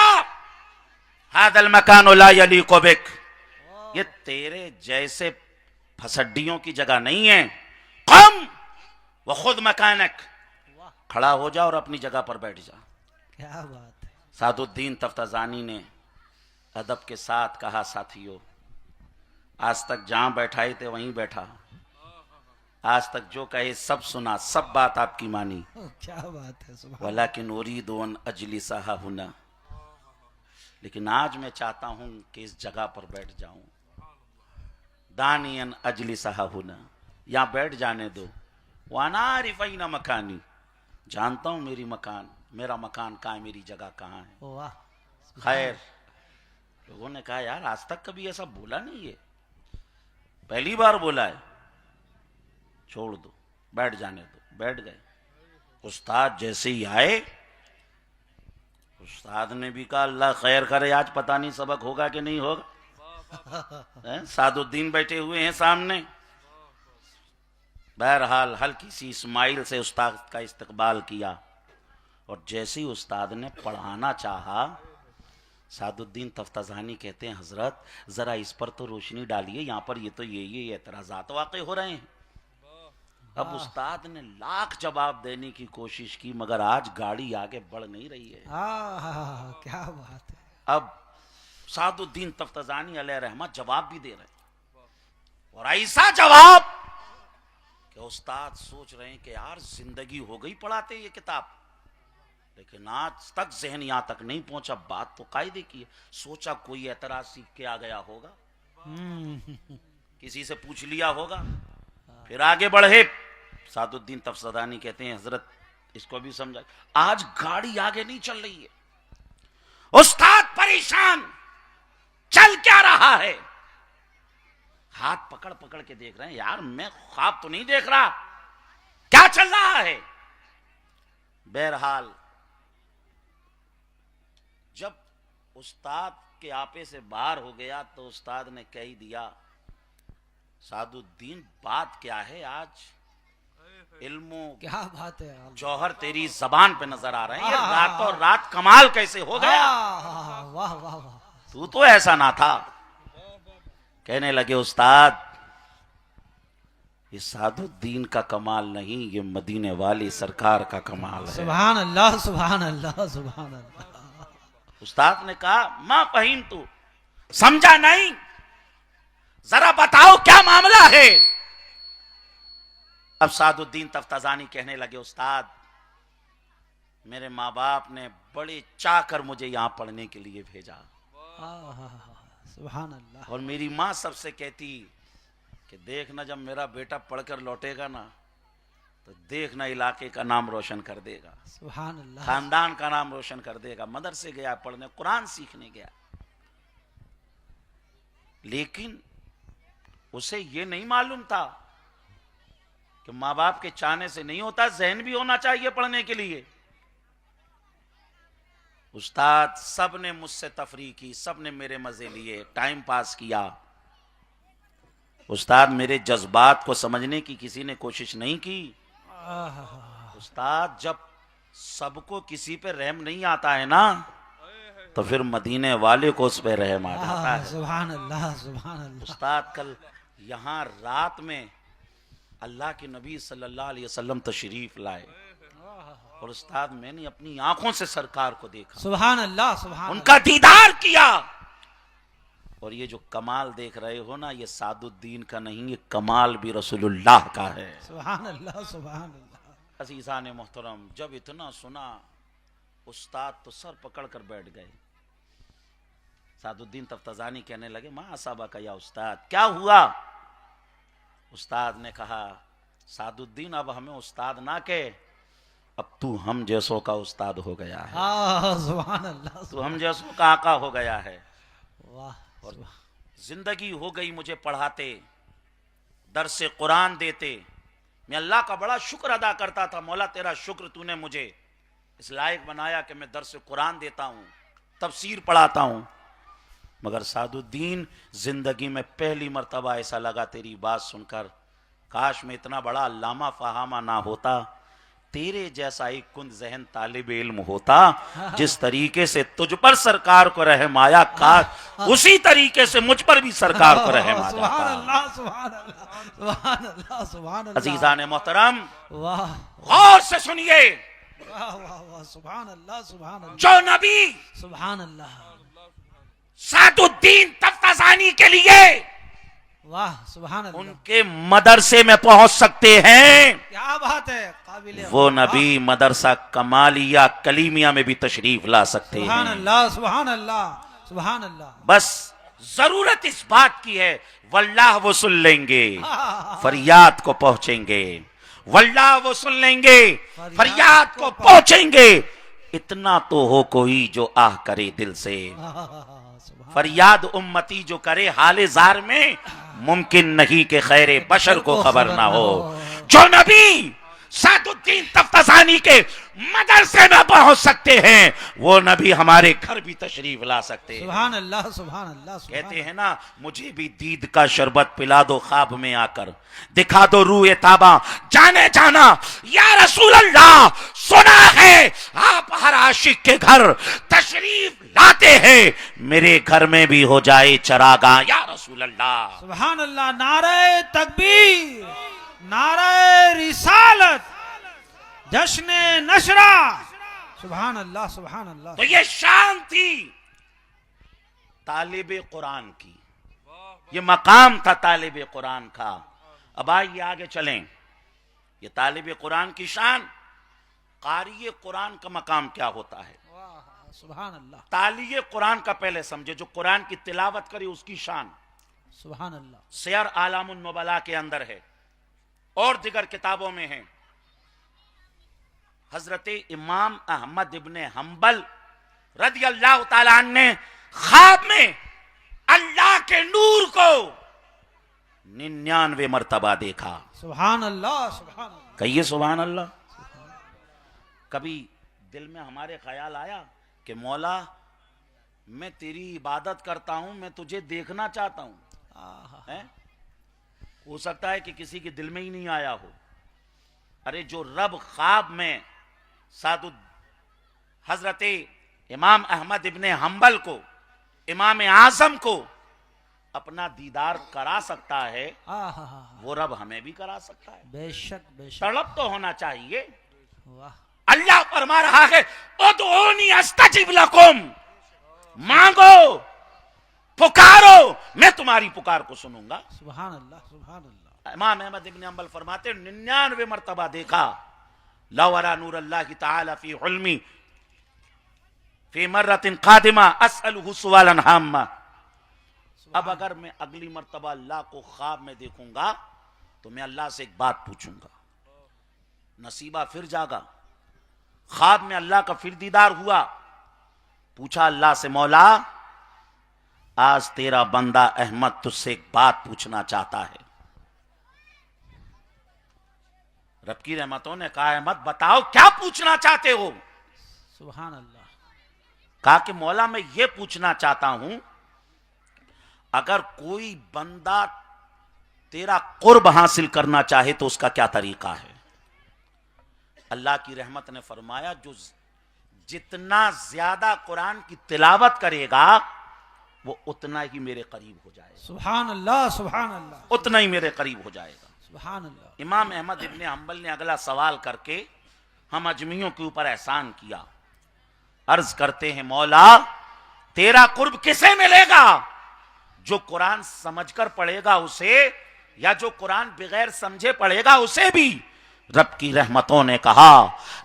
हादल मकान ला यलीकु बिक, ये तेरे जैसे फसड्डियों की जगह नहीं है। कम वो खुद मकानक, खड़ा हो जा और अपनी जगह पर बैठ जा। क्या बात है। सादुद्दीन तफ्ताजानी ने अदब के साथ कहा साथियों, आज तक जहां बैठाए थे वहीं बैठा, आज तक जो कहे सब सुना, सब बात आपकी मानी। क्या बात है सुभान। वलाकिन उरीदु अन अजलिसा हुना, लेकिन आज मैं चाहता हूं कि इस जगह पर बैठ जाऊं। दानियन अजलिसा हुना, यहां बैठ जाने दो। वाना रिफाइना मकानी, जानता हूं मेरी मकान, मेरा मकान कहाँ है, मेरी जगह कहाँ है। वाह खैर लोगों ने कहा यार आज तक कभी ऐसा बोला नहीं है, पहली बार बोला है, छोड़ दो बैठ जाने दो। बैठ गए। उस्ताद जैसे ही आए, उस्ताद ने भी कहा अल्लाह खैर करे, आज पता नहीं सबक होगा कि नहीं होगा। सादुद्दीन बैठे हुए हैं सामने। बहरहाल हल्की सी इस्माइल से उस्ताद का इस्तकबाल किया और जैसे ही उस्ताद ने पढ़ाना चाहा, सादुद्दीन तफ्ताजानी कहते हैं हजरत जरा इस पर तो रोशनी डालिए, यहाँ पर ये तो ये एतराजात वाक़े हो रहे हैं। अब उस्ताद ने लाख जवाब देने की कोशिश की मगर आज गाड़ी आगे बढ़ नहीं रही है। क्या बात है। अब सादुद्दीन तफ्ताजानी अलैह रहमत जवाब भी दे रहे हैं और ऐसा जवाब कि उस्ताद सोच रहे हैं कि यार जिंदगी हो गई पढ़ाते ये किताब, लेकिन आज तक जहन यहां तक नहीं पहुंचा। बात तो कायदे की है, सोचा कोई एतराज सीख के आ गया होगा, किसी से पूछ लिया होगा, फिर आगे बढ़े। सादुद्दीन तफ्ताजानी कहते हैं हजरत इसको भी समझा, आज गाड़ी आगे नहीं चल रही है। उस्ताद परेशान, चल क्या रहा है, हाथ पकड़ पकड़ के देख रहे हैं, यार मैं ख्वाब तो नहीं देख रहा, क्या चल रहा है। बहरहाल जब उस्ताद के आपे से बाहर हो गया तो उस्ताद ने कह ही दिया सादुद्दीन बात क्या है, आज इल्मो क्या बात है। जौहर तेरी जबान पे नजर आ रहे हैं, रातों रात कमाल कैसे हो गया। वाह वाह वाह। तू तो ऐसा ना था। कहने लगे उस्ताद ये सादुद्दीन का कमाल नहीं, ये मदीने वाली सरकार का कमाल है। सुभान अल्लाह सुभान अल्लाह सुभान अल्लाह। उस्ताद ने कहा मां फहीम, तू समझा नहीं, जरा बताओ क्या मामला है। अब सादुद्दीन तफ्ताजानी कहने लगे उस्ताद मेरे माँ बाप ने बड़े चाह कर मुझे यहां पढ़ने के लिए भेजा। सुभान अल्लाह। और मेरी माँ सबसे कहती कि देखना जब मेरा बेटा पढ़कर लौटेगा ना तो देखना इलाके का नाम रोशन कर देगा, सुभान अल्लाह। खानदान का नाम रोशन कर देगा। मदरसे गया पढ़ने, कुरान सीखने गया। लेकिन उसे ये नहीं मालूम था कि माँ बाप के चाहने से नहीं होता, जहन भी होना चाहिए पढ़ने के लिए। उस्ताद सब ने मुझसे तफरीक की, सब ने मेरे मजे लिए, टाइम पास किया। उस्ताद मेरे जज्बात को समझने की किसी ने कोशिश नहीं की। उस्ताद जब सबको किसी पे रहम नहीं आता है ना, तो फिर मदीने वाले को उस पे रहम आ जाता है। सुभान अल्लाह, सुभान अल्लाह। उस्ताद कल यहाँ रात में अल्लाह के नबी सल्लल्लाहु अलैहि वसल्लम तशरीफ लाए और उस्ताद मैंने अपनी आंखों से सरकार को देखा, सुभान अल्लाह, सुभान उनका दीदार किया। और ये जो कमाल देख रहे हो ना, ये सादुद्दीन का नहीं, ये कमाल भी रसूलुल्लाह का है। अल्लाह। सुभान अल्लाह, सुभान अल्लाह। अज़ीज़ान मोहतरम, जब इतना सुना उस्ताद तो सर पकड़ कर बैठ गए। सादुद्दीन तफ्ताज़ानी कहने लगे, माँ असाबा का या उस्ताद, क्या हुआ? उस्ताद ने कहा, सादुद्दीन अब हमें उस्ताद ना कहे, अब तू हम जैसों का उस्ताद हो गया है, सुभान अल्लाह, तू हम जैसों का आका हो गया है। वाह। और जिंदगी हो गई मुझे पढ़ाते, दर्से कुरान देते। मैं अल्लाह का बड़ा शुक्र अदा करता था, मौला तेरा शुक्र तूने मुझे इस लायक बनाया कि मैं दर्से कुरान देता हूँ, तफसीर पढ़ाता हूँ। मगर सादुद्दीन, जिंदगी में पहली मर्तबा ऐसा लगा तेरी बात सुनकर, काश मैं इतना बड़ा अल्लामा फहामा ना होता, तेरे जैसा एक कुंद जहन तालिब इल्म होता। जिस तरीके से तुझ पर सरकार को रहम आया, काश उसी तरीके से मुझ पर भी सरकार को रहम आ सुभान जाता। अल्लाह, सुभान अल्लाह, सुभान अल्लाह, सुभान अल्लाह। अजीजान मोहतरम, वाह गौर से सुनिए, वाह वाह वाह, सुभान अल्लाह, सुभान अल्लाह, जो नबी सुभान अल्लाह। सादुद्दीन तफ्ताज़ानी के लिए वाह, सुभान अल्लाह। उनके मदरसे में पहुंच सकते हैं, क्या बात है, काबिल वो नबी मदरसा कमालिया कलीमिया में भी तशरीफ ला सकते सुभान हैं। अल्लाह, सुभान अल्लाह, सुभान अल्लाह। बस जरूरत इस बात की है, वल्लाह वो सुन लेंगे, फरियाद को पहुंचेंगे, वल्लाह वो सुन लेंगे, फरियाद को पहुंचेंगे। इतना तो हो कोई जो आह करे दिल से, फरियाद उम्मती जो करे हाले जार में, मुमकिन नहीं कि खैरे बशर को खबर ना हो। जो नबी सादुद्दीन तफ्ताज़ानी के मदरसे में पहुंच सकते हैं, वो नबी हमारे घर भी तशरीफ ला सकते हैं। सुभान अल्लाह, सुभान अल्लाह। कहते हैं ना, मुझे भी दीद का शरबत पिला दो ख्वाब में आकर, दिखा दो रूए ताबा जाने जाना, या रसूल अल्लाह सुना है आप हर आशिक के घर तशरीफ लाते हैं, मेरे घर में भी हो जाए चरागा या रसूल अल्लाह। सुभान अल्लाह। नारे तकबीर, नारे रिसालत, जश्ने नशरा। सुभान अल्लाह, सुभान अल्लाह। तो ये शान थी तालिब कुरान की, ये मकाम था तालिब कुरान का। अब आइए आगे चलें, ये तालिब कुरान की शान, कारी कुरान का मकाम क्या होता है। वाह, सुभान अल्लाह, तालिब कुरान का पहले समझे, जो कुरान की तिलावत करे उसकी शान। सुभान अल्लाह। सैर आलामुन नुबला के अंदर है और दिगर किताबों में है। हजरत इमाम अहमद इब्ने हम्बल रदी अल्लाह ताला अन्हु ने ख्वाब में अल्लाह के नूर को 99 मर्तबा देखा। सुभान अल्लाह, सुभान अल्लाह। कहिए सुभान अल्लाह। कभी दिल में हमारे ख्याल आया कि मौला मैं तेरी इबादत करता हूं, मैं तुझे देखना चाहता हूं, है? हो सकता है कि किसी के दिल में ही नहीं आया हो। अरे जो रब ख्वाब में सादुद हजरत इमाम अहमद इब्ने हम्बल को, इमाम आजम को अपना दीदार करा सकता है, वो रब हमें भी करा सकता है। बेशक, बेशक। तड़प तो होना चाहिए। वाह, अल्लाह फरमा रहा है, उदऊनी अस्तजिब लकुम, मांगो पुकारो मैं तुम्हारी पुकार को सुनूंगा। सुभान अल्लाह, सुभान अल्लाह। इमाम अहमद इब्ने हम्बल फरमाते 99 मर्तबा देखा। लवरा नूर अल्लाह ताला फी उल्मी फी मर्रतिन कादिमा असअलुहु सुवालन हाम्मा। अब अगर मैं अगली मर्तबा अल्लाह को ख्वाब में देखूंगा तो मैं अल्लाह से एक बात पूछूंगा। नसीबा फिर जागा, ख्वाब में अल्लाह का फिर दीदार हुआ। पूछा अल्लाह से, मौला आज तेरा बंदा अहमद तुझसे एक बात पूछना चाहता है। रब की रहमतों ने कहा, अहमद बताओ क्या पूछना चाहते हो। सुभान अल्लाह। कहा कि मौला मैं ये पूछना चाहता हूं, अगर कोई बंदा तेरा कुर्ब हासिल करना चाहे तो उसका क्या तरीका है। अल्लाह की रहमत ने फरमाया, जो जितना ज्यादा कुरान की तिलावत करेगा वो उतना ही मेरे करीब हो जाएगा। सुभान अल्लाह, सुभान अल्लाह, उतना ही मेरे करीब हो जाएगा। सुभान अल्लाह। इमाम अहमद इब्ने हंबल ने अगला सवाल करके हम अजमियों के ऊपर एहसान किया। अर्ज करते हैं, मौला तेरा कुर्ब किसे मिलेगा? जो कुरान समझकर पढ़ेगा उसे, या जो कुरान बगैर समझे पढ़ेगा उसे भी। रब की रहमतों ने कहा,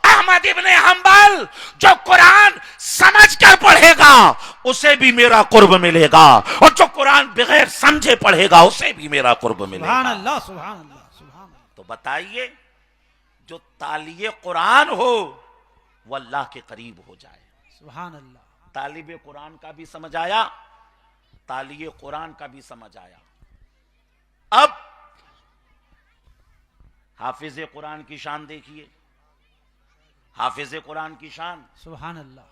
अहमद इब्ने हंबल जो कुरान समझकर पढ़ेगा उसे भी मेरा कुर्ब मिलेगा, और जो कुरान बगैर समझे पढ़ेगा उसे भी मेरा कुर्ब मिलेगा। सुभान अल्लाह, सुभान अल्लाह, सुभान अल्लाह। तो बताइए, जो तालिये कुरान हो वो अल्लाह के करीब हो जाए। सुभान अल्लाह। तालिबे कुरान का भी समझ आया, तालिये कुरान का भी समझ आया। अब हाफिज कुरान की शान देखिए, हाफिज कुरान की शान। सुभान अल्लाह।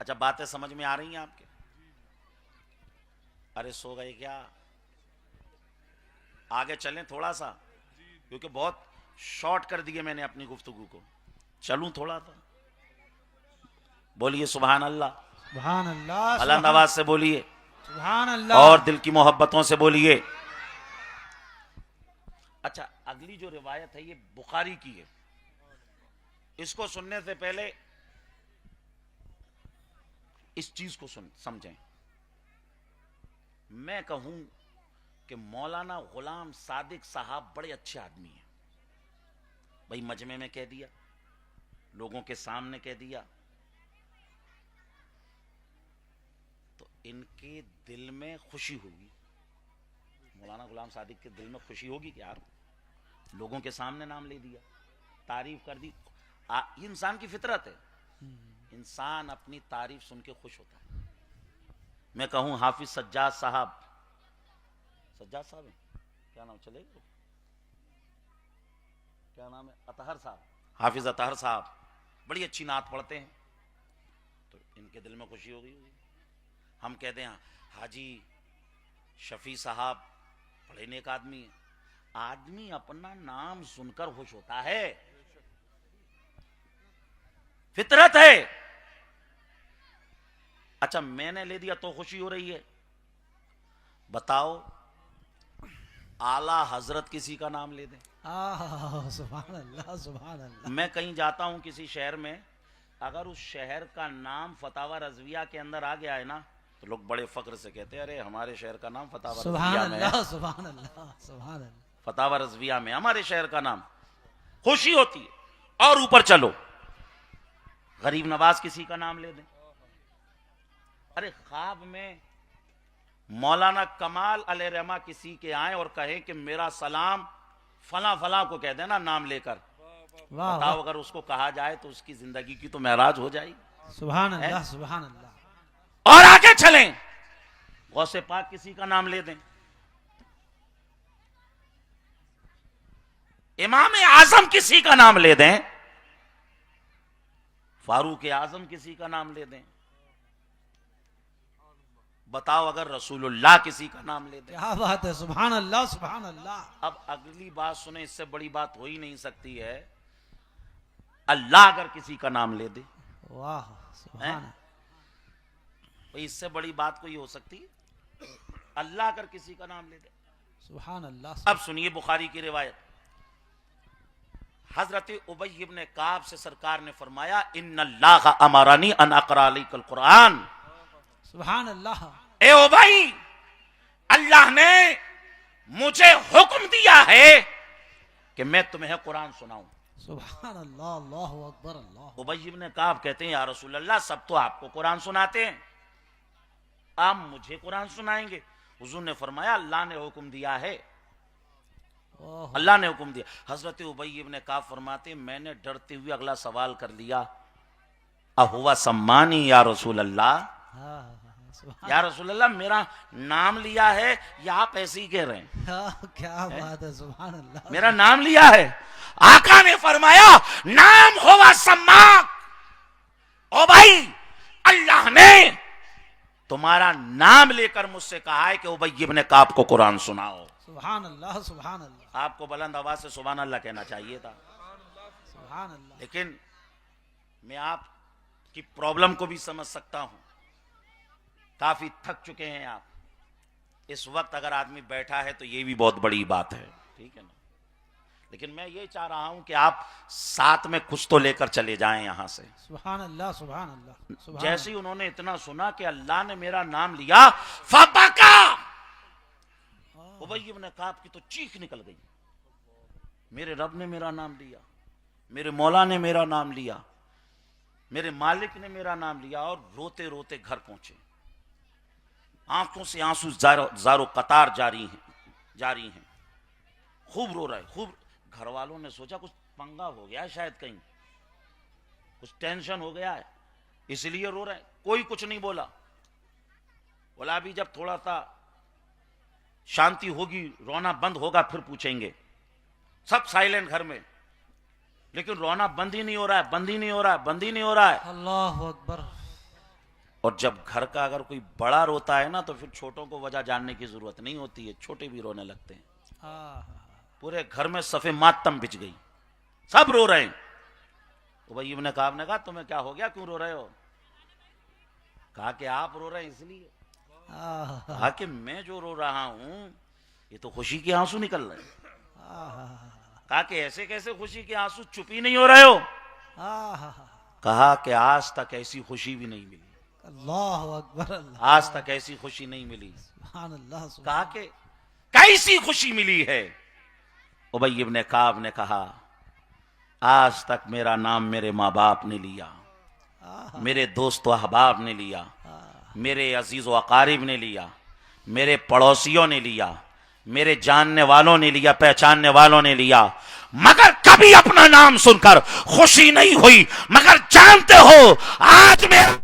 अच्छा, बातें समझ में आ रही हैं आपके? अरे सो गए क्या? आगे चलें थोड़ा सा, क्योंकि बहुत शॉर्ट कर दिए मैंने अपनी गुफ्तगू को। चलूं थोड़ा सा? बोलिए सुभान अल्लाह। सुभान अल्लाह, बुलंद आवाज से बोलिए, सुभान अल्लाह। और दिल की मोहब्बतों से बोलिए। अच्छा, अगली जो रिवायत है ये बुखारी की है। इसको सुनने से पहले इस चीज को समझें। मैं कहूं कि मौलाना गुलाम सादिक साहब बड़े अच्छे आदमी हैं। भाई मजमे में कह दिया, लोगों के सामने कह दिया, तो इनके दिल में खुशी होगी। मौलाना गुलाम सादिक के दिल में खुशी होगी कि यार लोगों के सामने नाम ले दिया, तारीफ कर दी। ये इंसान की फितरत है, इंसान अपनी तारीफ सुन के खुश होता है। मैं कहूं हाफिज सज्जाद साहब, सज्जाद साहब है क्या नाम, चलेगा क्या नाम है, अतहर साहब, हाफिज अतहर साहब बड़ी अच्छी नात पढ़ते हैं, तो इनके दिल में खुशी हो गई होगी। हम कहते हैं हाजी शफी साहब बड़े नेक आदमी है। आदमी अपना नाम सुनकर खुश होता है, फितरत है। अच्छा, मैंने ले दिया तो खुशी हो रही है। बताओ, आला हजरत किसी का नाम ले दें। सुभान अल्लाह, सुभान अल्लाह। मैं कहीं जाता हूं किसी शहर में, अगर उस शहर का नाम फतावा रजविया के अंदर आ गया है ना, तो लोग बड़े फक्र से कहते हैं, अरे हमारे शहर का नाम फतावा रजविया में है। सुभान अल्लाह, सुभान अल्लाह। फतावा रजविया में हमारे शहर का नाम, खुशी होती है। और ऊपर चलो, गरीब नवाज किसी का नाम ले दें। अरे ख्वाब में मौलाना कमाल अलैहिर्रहमा किसी के आए और कहे कि मेरा सलाम फला फला को कह देना नाम लेकर, बताओ अगर उसको कहा जाए तो उसकी जिंदगी की तो महराज हो जाएगी। सुभान अल्लाह, सुभान अल्लाह। और आगे चलें, गौसे पाक किसी का नाम ले दें, इमाम आजम किसी का नाम ले दें, फारूक आजम किसी का नाम ले दें, बताओ अगर रसूलुल्लाह किसी का नाम ले दें। क्या बात है, सुभान अल्लाह, सुभान अल्लाह। अब अगली बात सुने, इससे बड़ी बात हो ही नहीं सकती है। अल्लाह अगर किसी का नाम ले दे, वाह, सुभान। भाई इससे बड़ी बात कोई हो सकती है? अल्लाह अगर किसी का नाम ले दे, सुभान अल्लाह। अब सुनिए बुखारी की रिवायत। हजरत उबई इब्ने काब से सरकार ने फरमाया, इन्नल्लाह अमरानी अन अक़रा अलैकल कुरान। सुभान अल्लाह। ए उबई, अल्लाह ने मुझे हुक्म दिया है कि मैं तुम्हें कुरान सुनाऊं। सुभान अल्लाह, अल्लाहु अकबर, अल्लाह। उबई इब्ने काब कहते हैं, या रसूल अल्लाह, सब तो आपको कुरान सुनाते हैं, आप मुझे कुरान सुनाएंगे? हुजूर ने फरमाया, अल्लाह ने हुक्म दिया है, अल्लाह ने हुक्म दिया। हजरत उबई इब्ने काब फरमाते, मैंने डरते हुए अगला सवाल कर लिया, अहुवा सम्मानी या रसूल अल्लाह, या रसूलल्लाह मेरा नाम लिया है या आप ऐसे ही कह रहे हैं? क्या बात है, सुभान अल्लाह। मेरा नाम लिया है। आका ने फरमाया नाम होगा सम्माक। ओ भाई, अल्लाह ने तुम्हारा नाम लेकर मुझसे कहा है कि उबई इब्न काब को कुरान सुनाओ। सुभान अल्लाह, सुभान अल्लाह, आपको बुलंद आवाज से सुभान अल्लाह कहना चाहिए था, सुभान अल्लाह। लेकिन मैं आपकी प्रॉब्लम को भी समझ सकता हूं। काफी थक चुके हैं आप। इस वक्त अगर आदमी बैठा है तो ये भी बहुत बड़ी बात है, ठीक है ना? लेकिन मैं ये चाह रहा हूं कि आप साथ में कुछ तो लेकर चले जाएं यहां से। सुभान अल्लाह, सुभान अल्लाह, सुभान जैसे ही उन्होंने इतना सुना कि अल्लाह ने मेरा नाम लिया, फबका, उबई इब्न काब की तो चीख निकल गई। मेरे रब ने मेरा नाम लिया, मेरे मौला ने मेरा नाम लिया, मेरे मालिक ने मेरा नाम लिया, और रोते रोते घर पहुंचे। आंखों से आंसू जारो कतार जारी हैं। खूब रो रहे, खूब। घर वालों ने सोचा कुछ पंगा हो गया है, शायद कहीं कुछ टेंशन हो गया है, इसलिए रो रहे। कोई कुछ नहीं बोला। बोला अभी जब थोड़ा सा शांति होगी, रोना बंद होगा, फिर पूछेंगे। सब साइलेंट घर में, लेकिन रोना बंद ही नहीं हो रहा है, बंद ही नहीं हो रहा है, बंद ही नहीं हो रहा है। अल्लाह अकबर। और जब घर का अगर कोई बड़ा रोता है ना, तो फिर छोटों को वजह जानने की जरूरत नहीं होती है, छोटे भी रोने लगते हैं। पूरे घर में सफे मातम बिछ गई, सब रो रहे हैं। उबई इब्न काब ने कहा तुम्हें क्या हो गया, क्यों रो रहे हो? कहा कि आप रो रहे हैं इसलिए। कहा कि मैं जो रो रहा हूं ये तो खुशी के आंसू निकल रहे हैं। कहा कि ऐसे कैसे खुशी के आंसू, चुप ही नहीं हो रहे हो? कहा कि आज तक ऐसी खुशी भी नहीं मिली। अल्लाह अकबर, आज तक ऐसी खुशी नहीं मिली। सुभान अल्लाह। कहा कि कैसी खुशी मिली है? उबई इब्न काब ने कहा आज तक मेरा नाम मेरे माँ बाप ने लिया, मेरे दोस्त अहबाब ने लिया, मेरे अजीज व अकारिब ने लिया, मेरे पड़ोसियों ने लिया, मेरे जानने वालों ने लिया, पहचानने वालों ने लिया, मगर कभी अपना नाम सुनकर खुशी नहीं हुई। मगर जानते हो आज मेरा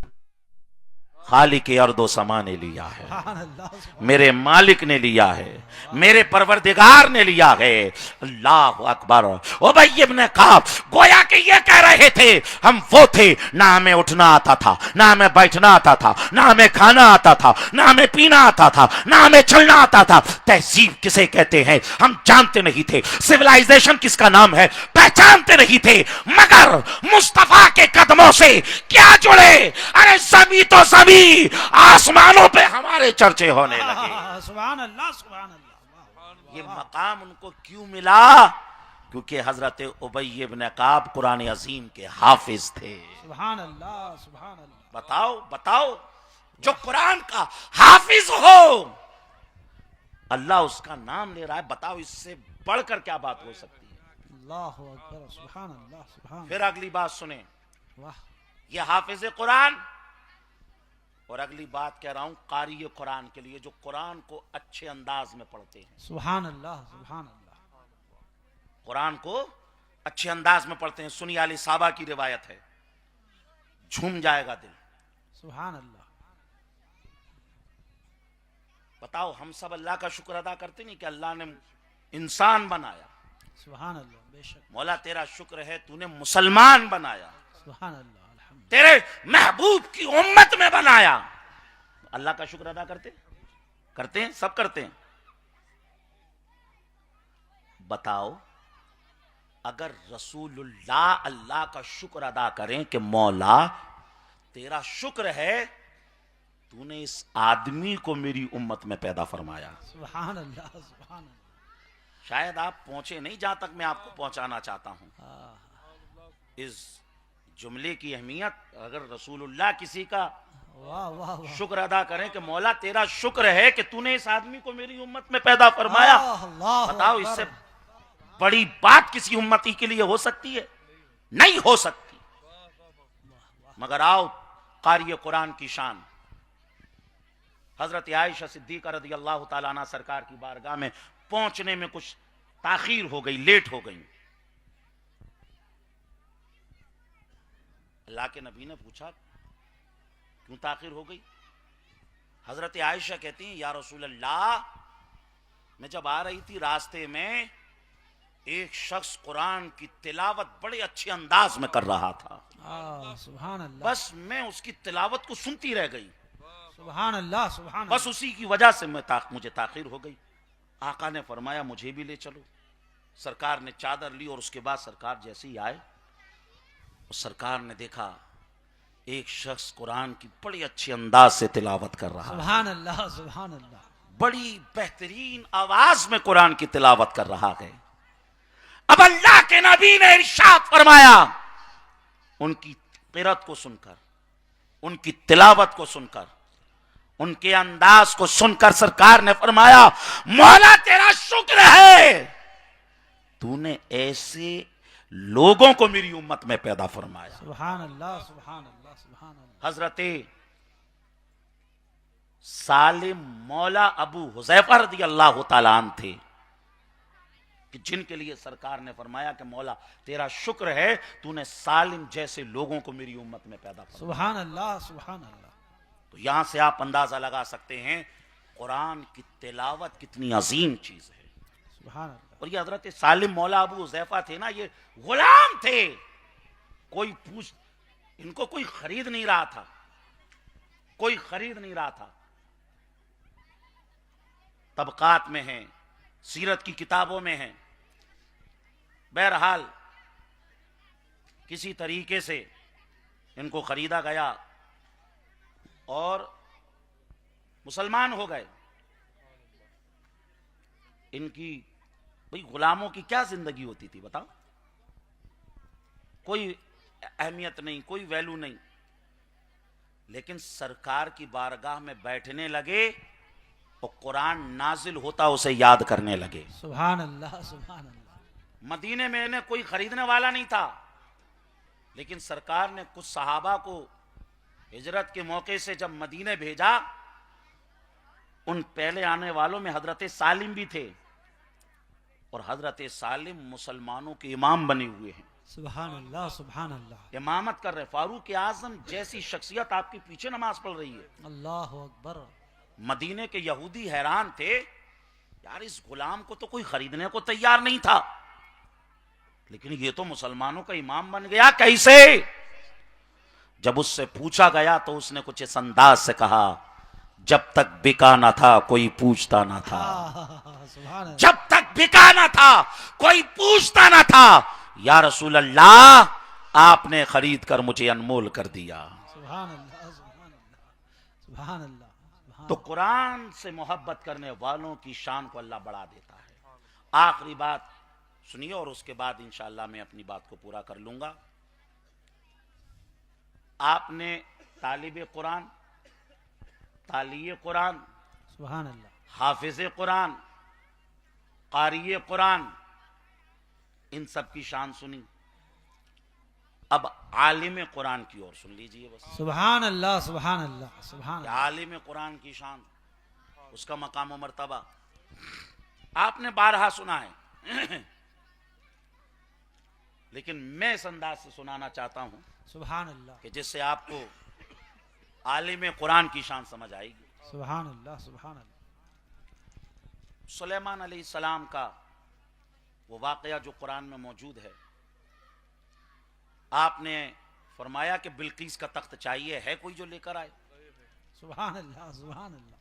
खालिक अर्दो समा ने लिया है, मेरे मालिक ने लिया है, मेरे परवरदिगार ने लिया है। अल्लाह अकबर। उबई इब्न काब गोया कि ये कह रहे थे हम वो थे, ना हमें उठना आता था, ना हमें बैठना आता था, ना हमें खाना आता था, ना हमें पीना आता था, ना हमें चलना आता था। तहजीब किसे कहते हैं हम जानते नहीं थे, सिविलाइजेशन किसका नाम है पहचानते नहीं थे। मगर मुस्तफा के कदमों से क्या जुड़े? अरे सभी तो सभी आसमानों पे हमारे चर्चे होने लगे। सुभान अल्लाह, सुभान अल्लाह। ये मकाम उनको क्यों मिला? क्योंकि हजरत उबई इब्न काब कुरान अजीम के हाफिज थे। सुभान अल्लाह, सुभान अल्लाह। बताओ बताओ, जो कुरान का हाफिज हो अल्लाह उसका नाम ले रहा है, बताओ इससे बढ़कर क्या बात हो सकती है? अल्लाह अकबर, सुभान अल्लाह, सुभान। फिर अगली बात सुने, वाह। ये हाफिज कुरान, और अगली बात कह रहा हूं कारी कुरान के लिए, जो कुरान को अच्छे अंदाज में पढ़ते हैं। सुभान अल्लाह, सुभान अल्लाह। कुरान को अच्छे अंदाज में पढ़ते हैं। सुनी अली साहबा की रिवायत है, झूम जाएगा दिल। सुभान अल्लाह। बताओ हम सब अल्लाह का शुक्र अदा करते नहीं कि अल्लाह ने इंसान बनाया। सुभान अल्लाह, बेशक। मौला तेरा शुक्र है तूने मुसलमान बनाया, सुभान अल्लाह, तेरे महबूब की उम्मत में बनाया। अल्लाह का शुक्र अदा करते हैं, सब करते हैं। बताओ अगर रसूलुल्लाह अल्लाह का शुक्र अदा करें कि मौला तेरा शुक्र है तूने इस आदमी को मेरी उम्मत में पैदा फरमाया। सुभान अल्लाह, सुभान अल्लाह। शायद आप पहुंचे नहीं जहां तक मैं आपको पहुंचाना चाहता हूं। इस जुमले की अहमियत, अगर रसूलुल्लाह किसी का वाह वाह वाह। शुक्र अदा करें कि मौला तेरा शुक्र है कि तूने इस आदमी को मेरी उम्मत में पैदा फरमाया। बताओ इससे बड़ी बात किसी उम्मती के लिए हो सकती है? नहीं हो सकती। मगर आओ कारी कुरान की शान, हजरत आयशा सिद्दीका रज़ी अल्लाह ताला अन्हा सरकार की बारगाह में पहुंचने में कुछ ताखीर हो गई, लेट हो गई। अल्लाह के नबी ने पूछा क्यों ताखिर हो गई? हजरत आयशा कहती हैं, या रसूल अल्लाह, मैं जब आ रही थी रास्ते में एक शख्स कुरान की तिलावत बड़े अच्छे अंदाज में कर रहा था। सुभान अल्लाह, बस मैं उसकी तिलावत को सुनती रह गई। सुभान अल्लाह, सुभान बस उसी की वजह से मुझे ताखीर हो गई। आका ने फरमाया मुझे भी ले चलो। सरकार ने चादर ली और उसके बाद सरकार जैसे ही आए, सरकार ने देखा एक शख्स कुरान की बड़ी अच्छी अंदाज से तिलावत कर रहा है। सुभान अल्लाह, सुभान अल्लाह। बड़ी बेहतरीन आवाज में कुरान की तिलावत कर रहा है। अब अल्लाह के नबी ने इरशाद फरमाया, उनकी क़िरात को सुनकर, उनकी तिलावत को सुनकर, उनके अंदाज को सुनकर सरकार ने फरमाया, मौला तेरा शुक्र है, तूने ऐसे लोगों को मेरी उम्मत में पैदा फरमाया। सुभान अल्लाह, सुभान अल्लाह, सुभान अल्लाह। हजरते सालिम मौला अबू हुज़ैफा रज़ी अल्लाह तआला अन्हु थे कि जिनके लिए सरकार ने फरमाया कि मौला तेरा शुक्र है, तूने सालिम जैसे लोगों को मेरी उम्मत में पैदा फरमाया। सुभान अल्लाह, सुभान अल्लाह। तो यहां से आप अंदाजा लगा सकते हैं कुरान की तिलावत कितनी अजीम चीज है। सुभान अल्लाह। और ये हजरत सालिम मौला अबू हुज़ैफा थे ना, ये गुलाम थे, इनको कोई खरीद नहीं रहा था, कोई खरीद नहीं रहा था। तबकात में है, सीरत की किताबों में है। बहरहाल किसी तरीके से इनको खरीदा गया और मुसलमान हो गए। इनकी भाई गुलामों की क्या जिंदगी होती थी बताओ, कोई अहमियत नहीं, कोई वैल्यू नहीं। लेकिन सरकार की बारगाह में बैठने लगे और कुरान नाजिल होता उसे याद करने लगे। सुभान अल्लाह, सुभान अल्लाह। मदीने में इन्हें कोई खरीदने वाला नहीं था, लेकिन सरकार ने कुछ सहाबा को हिजरत के मौके से जब मदीने भेजा, उन पहले आने वालों में हजरत सालिम भी थे और हजरत सालिम मुसलमानों के इमाम बने हुए हैं। सुभान अल्लाह, सुभान अल्लाह। इमामत कर रहे, फारूक आजम जैसी शख्सियत आपके पीछे नमाज पढ़ रही है। अल्लाह अकबर। मदीने के यहूदी हैरान थे, यार इस गुलाम को तो कोई खरीदने को तैयार नहीं था, लेकिन ये तो मुसलमानों का इमाम बन गया, कैसे? जब उससे पूछा गया तो उसने कुछ इस अंदाज से कहा, जब तक बिका ना था कोई पूछता ना था। सुभान अल्लाह। जब तक बिका ना था कोई पूछता ना था, या रसूल अल्लाह आपने खरीद कर मुझे अनमोल कर दिया। सुभान अल्लाह, सुभान अल्लाह, सुभान अल्लाह, सुभान। तो कुरान से मोहब्बत करने वालों की शान को अल्लाह बढ़ा देता है। आखिरी बात सुनिए और उसके बाद इंशाअल्लाह मैं अपनी बात को पूरा कर लूंगा। आपने तालिब कुरान, तालिये कुरान, सुभान अल्लाह, हाफिज कुरान, कारी कुरान, इन सब की शान सुनी। अब आलिम कुरान की ओर सुन लीजिए बस। सुभान अल्लाह, सुभान अल्लाह, सुभान अल्लाह। आलिम कुरान की शान, उसका मकाम मर्तबा आपने बारहा सुना है, लेकिन मैं इस अंदाज से सुनाना चाहता हूं सुभान अल्लाह, कि जिससे आपको आलिम कुरान की शान समझ आएगी। सुभान अल्लाह, सुभान अल्लाह। सुलेमान अलैहिस्सलाम का वो वाकया जो कुरान में मौजूद है, आपने फरमाया कि बिल्कीस का तख्त चाहिए, है कोई जो लेकर आए? सुभान अल्लाह, सुभान अल्लाह।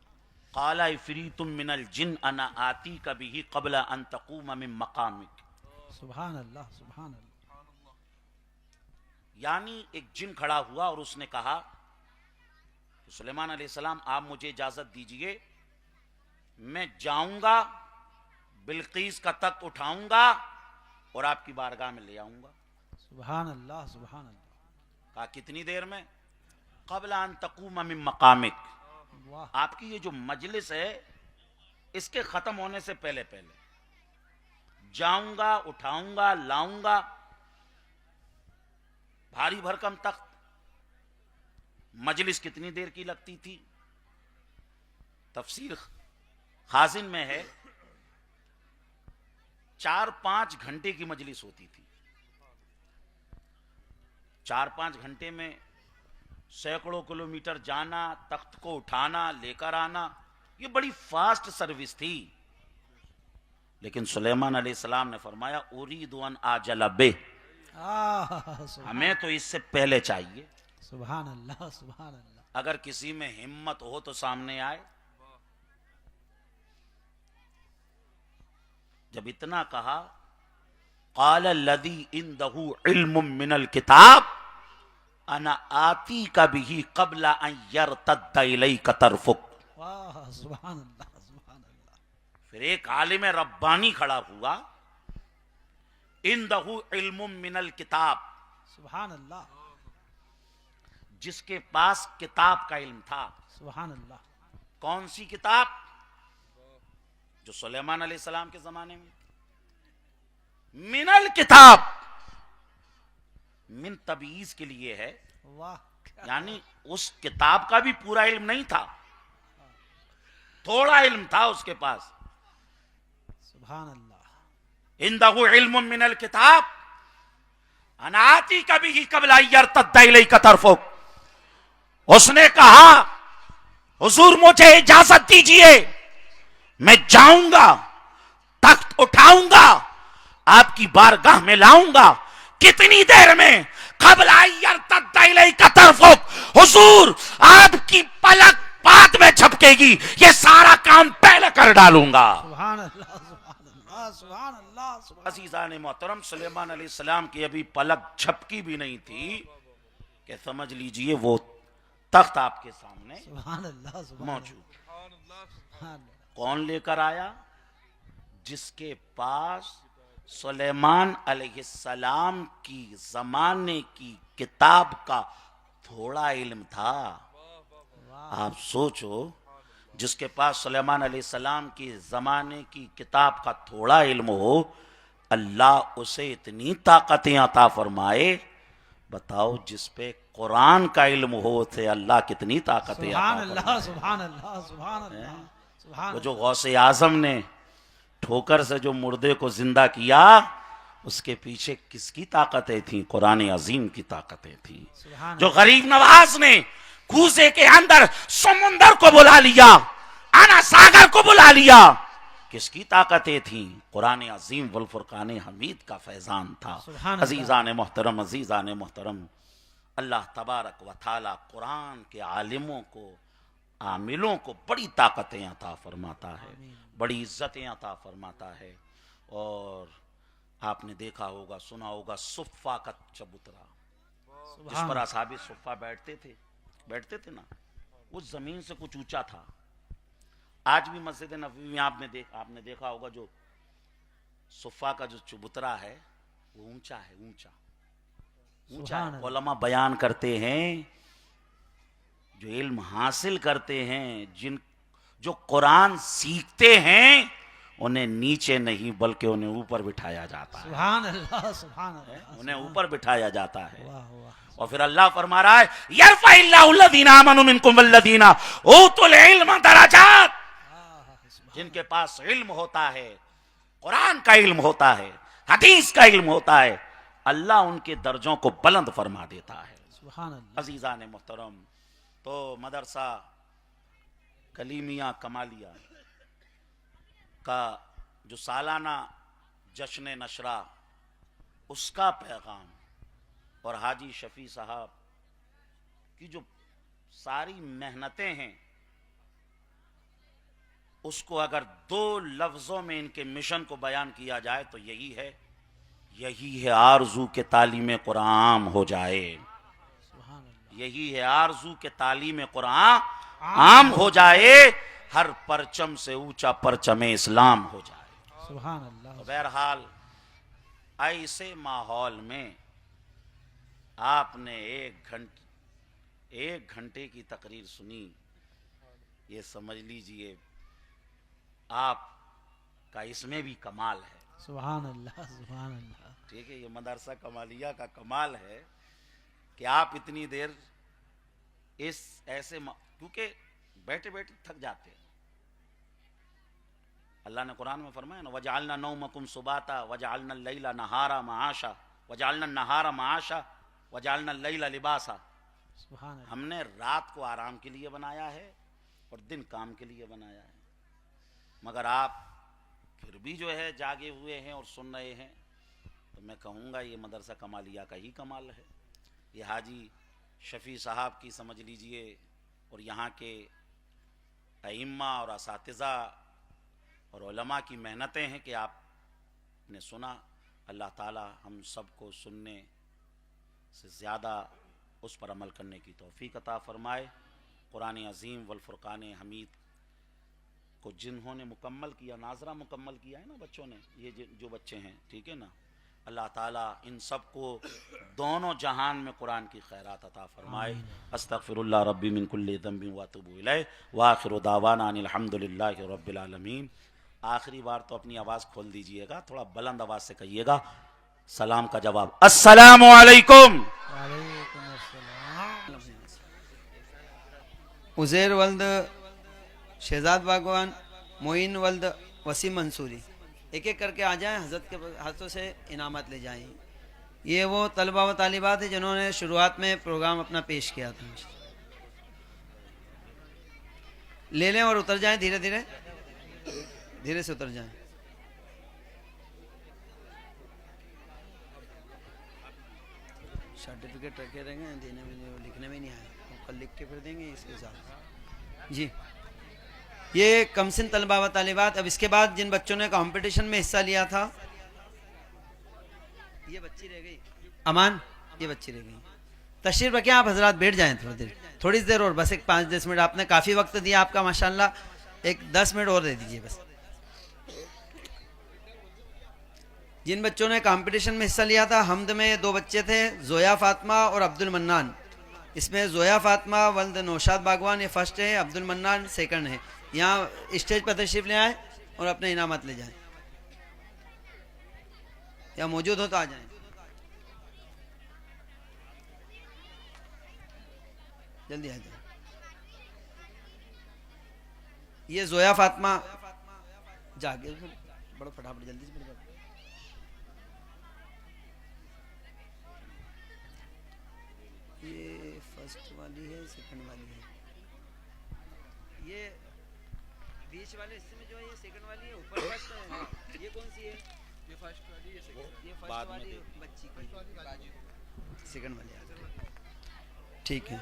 काला इफरीतुम मिनल जिन अना आती कभी कबला अन तकूम मिन मकामिक। सुभान अल्लाह, सुभान अल्लाह। यानी एक जिन खड़ा हुआ और उसने कहा, सुलेमान अलैहिस्सलाम आप मुझे इजाजत दीजिए, मैं जाऊंगा बिल्कीस का तख्त उठाऊंगा और आपकी बारगाह में ले आऊंगा। सुभान अल्लाह, सुभान अल्लाह। कहा कितनी देर में? क़ब्ला अन तक़ूम मिन मकामिक, वाह। आपकी ये जो मजलिस है इसके खत्म होने से पहले पहले जाऊंगा, उठाऊंगा, लाऊंगा। भारी भरकम तख्त, मजलिस कितनी देर की लगती थी? तफसीर खाजिन में है 4-5 घंटे की मजलिस होती थी। 4-5 घंटे में सैकड़ों किलोमीटर जाना, तख्त को उठाना, लेकर आना, ये बड़ी फास्ट सर्विस थी। लेकिन सुलेमान अलैहिस्सलाम ने फरमाया उरीदु अन आजला बे, हमें तो इससे पहले चाहिए। सुभान अल्लाह, सुभान अल्लाह। अगर किसी में हिम्मत हो तो सामने आए। जब इतना कहा, क़ाल लदी इंदहु इल्मुम मिनल किताब अना आती का बिही क़ब्ला अन यरतद्दा इलैका तरफुक। वाह, सुभान अल्लाह, सुभान अल्लाह। फिर एक आलिम रब्बानी खड़ा हुआ, इंदहु इल्मुम मिनल किताब, सुभान अल्लाह, जिसके पास किताब का इल्म था। सुभान अल्लाह। कौन सी किताब? जो सुलेमान अलैहिस्सलाम के जमाने में। मिनल किताब, मिन तबीज के लिए है, वाह, यानी उस किताब का भी पूरा इल्म नहीं था, थोड़ा इल्म था उसके पास। सुभान अल्लाह। इंदहु इल्मुम मिनल किताब अनाती कभी कबला यरतद्दा इलैका तरफुक। उसने कहा, हुजूर मुझे इजाजत दीजिए, मैं जाऊंगा, तख्त उठाऊंगा, आपकी बारगाह में लाऊंगा। कितनी देर में? कबला यरतद्दा इलैका तरफुक, हुजूर आपकी पलक बाद में झपकेगी, ये सारा काम पहले कर डालूंगा। सुभान अल्लाह, सुभान अल्लाह, सुभान अल्लाह, सुभान। अज़ीज़ान मोहतरम, सुलेमान अलैहिस्सलाम की अभी पलक झपकी भी नहीं थी कि समझ लीजिए वो तख्त आपके सामने सुभान अल्लाह, सुभान मौजूद। अल्लाह। कौन लेकर आया? जिसके पास सुलेमान अलैहिस्सलाम की जमाने की किताब का थोड़ा इल्म था। आप सोचो, जिसके पास सुलेमान अलैहिस्सलाम की जमाने की किताब का थोड़ा इल्म हो, अल्लाह उसे इतनी ताकतें अता फरमाए। बताओ, जिस पे कुरान का इल्म हो उसे अल्लाह कितनी ताकतें सुभान अता अल्लाह, फरमाए। सुभान अल्लाह, सुभान अल्लाह, सुभान वो जो गौसे आजम ने ठोकर से जो मुर्दे को जिंदा किया, उसके पीछे किसकी ताकतें थी? कुरान अजीम की ताकतें थी। सुभान जो गरीब नवाज ने कूजे के अंदर समुंदर को बुला लिया, आना सागर को बुला लिया, किसकी ताकतें थी? कुरान अजीम वल फुरकान हमीद का फैजान था। सुभान अल्लाह। अजीजान मोहतरम, अजीजान मोहतरम, अल्लाह तबारक व तआला कुरान के आलिमों को, आमिलों को बड़ी ताकतें अता फरमाता है, बड़ी इज्जतें अता फरमाता है। और आपने देखा होगा, सुना होगा, सुफ़ा का चबूतरा, जिस पर असहाबे सुफ़ा बैठते थे ना, उस जमीन से कुछ ऊंचा था। आज भी मस्जिद नबवी में आपने देखा होगा, जो सुफ़ा का जो चबूतरा है वो ऊंचा है, ऊंचा है। उलमा बयान करते हैं, जो इल्म हासिल करते हैं, जो कुरान सीखते हैं, उन्हें नीचे नहीं बल्कि उन्हें ऊपर बिठाया जाता है। सुभान अल्लाह, सुभान अल्लाह, उन्हें ऊपर बिठाया जाता है। वाह, वाह। और फिर अल्लाह फरमा रहा है, यरफ़इल्लाहु लज़ीना आमनू मिनकुम वल्लज़ीना ऊतुल इल्म दरजात। जिनके पास इल्म होता है, कुरान का इल्म होता है, हदीस का इल्म होता है, अल्लाह उनके दर्जों को बुलंद फरमा देता है। सुभान अल्लाह। अजीज़ान मोहतरम, तो मदरसा कलीमिया कमालिया का जो सालाना जश्न नशरा, उसका पैगाम और हाजी शफी साहब की जो सारी मेहनतें हैं, उसको अगर दो लफ्जों में इनके मिशन को बयान किया जाए तो यही है आरजू के तालीम कुरान हो जाए। सुभान अल्लाह। यही है आरजू के तालीम कुरान आम हो जाए, हर परचम से ऊंचा परचम इस्लाम हो जाए। सुभान अल्लाह। तो बहरहाल, ऐसे माहौल में आपने एक घंटे की तकरीर सुनी, ये समझ लीजिए आपका इसमें भी कमाल है। सुभान अल्लाह, सुभान अल्लाह। ठीक है, ये मदरसा कमालिया का कमाल है कि आप इतनी देर क्योंकि बैठे बैठे थक जाते हैं। अल्लाह ने कुरान में फरमाया ना, वजअलना नौमकुम सुबाता वजअलना लैला नहारा माआशा वजअलना नहारा माआशा वजअलना लैला लिबासा। सुभान अल्लाह। हमने रात को आराम के लिए बनाया है और दिन काम के लिए बनाया है, मगर आप फिर भी जो है जागे हुए हैं और सुन रहे हैं, तो मैं कहूँगा ये मदरसा कमालिया का ही कमाल है। ये हाजी शफ़ी साहब की समझ लीजिए और यहाँ के अइम्मा और असातिज़ा और उलमा की मेहनतें हैं कि आपने सुना। अल्लाह ताला हम सबको सुनने से ज़्यादा उस पर अमल करने की तौफीक अता फ़रमाए। कुरान अज़ीम वल फ़ुरक़ान हमीद को जिन्होंने मुकम्मल किया, नाजरा मुकम्मल किया है ना बच्चों ने, ये जो बच्चे हैं, ठीक है ना, अल्लाह ताला इन सब को दोनों जहान में कुरान की खैरात अता फरमाए। अस्तगफिरुल्लाह रब्बी मिन कुल्ली ज़ंबिन व अतूबु इलैह व आखिरु दावाना अनिल हम्दुलिल्लाहि रब्बिल आलमीन। आखिरी बार तो अपनी आवाज़ खोल दीजिएगा, थोड़ा बुलंद आवाज़ से कहिएगा सलाम का जवाब, अस्सलामु अलैकुम। वालेकुम अस्सलाम। उज़ैर वल्द शहजाद बागवान, मोइन वल्द वसीम मंसूरी, एक एक करके आ जाएं, हज़रत के हाथों से इनामत ले जाएं। ये वो तलबा व तालिबात है जिन्होंने शुरुआत में प्रोग्राम अपना पेश किया था। ले लें और उतर जाएं, धीरे धीरे धीरे से उतर जाएं। सर्टिफिकेट रखे रहेंगे, देने में लिखने में नहीं आया, कल लिख के फिर देंगे इसके साथ जी। ये कमसिन तलबा व तालिबात। अब इसके बाद जिन बच्चों ने कंपटीशन में हिस्सा लिया था, ये बच्ची रह गई अमान, ये बच्ची रह गई। तशरीफ रखें आप हजरात, बैठ जाएं थोड़ी देर और, बस एक 5-10 मिनट। आपने काफ़ी वक्त दिया आपका माशाल्लाह, एक 10 मिनट और दे दीजिए बस। जिन बच्चों ने कंपटीशन में हिस्सा लिया था, हमद में 2 बच्चे थे, जोया फातिमा और अब्दुल मन्नान। इसमें जोया फातिमा वल्द नौशाद बागवान ये फर्स्ट है, अब्दुल मन्नान सेकंड है। यहाँ स्टेज पर तशरीफ ले आए और अपने इनामत ले जाएं, या मौजूद हो तो आ जाएं, जल्दी आ जाएं। ये जोया फातिमा जागे बड़ो फटाफट, जल्दी से बड़ो। ये फर्स्ट वाली है, सेकंड वाली है। ये बीच वाले हिस्से में जो है ये सेकंड वाली है, ऊपर फर्स्ट है। ये कौन सी है? ये फर्स्ट वाली, ये सेकंड, ये फर्स्ट वाली बच्ची की, सेकंड वाली। ठीक है।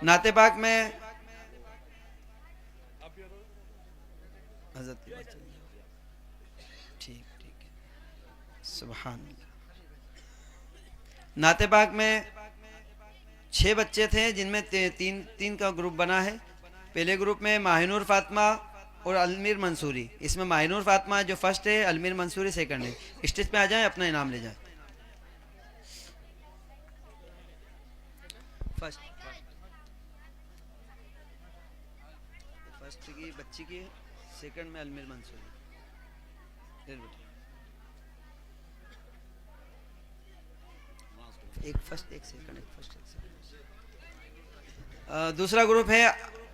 नाते पाक में हज़रत की बात चल रही है। ठीक ठीक है, सुभान अल्लाह। नाते पाक में 6 बच्चे थे, जिनमें तीन का ग्रुप बना है। पहले ग्रुप में माहिनूर फातिमा और अलमीर मंसूरी। इसमें माहिनूर फातिमा जो फर्स्ट है, अलमीर मंसूरी सेकंड है। स्टेज पे आ जाएं, अपना इनाम ले जाएं। फर्स्ट की बच्ची की, सेकंड में अलमीर मंसूरी। एक फर्स्ट, एक सेकंड, एक फर्स्ट, एक सेकंड। दूसरा ग्रुप है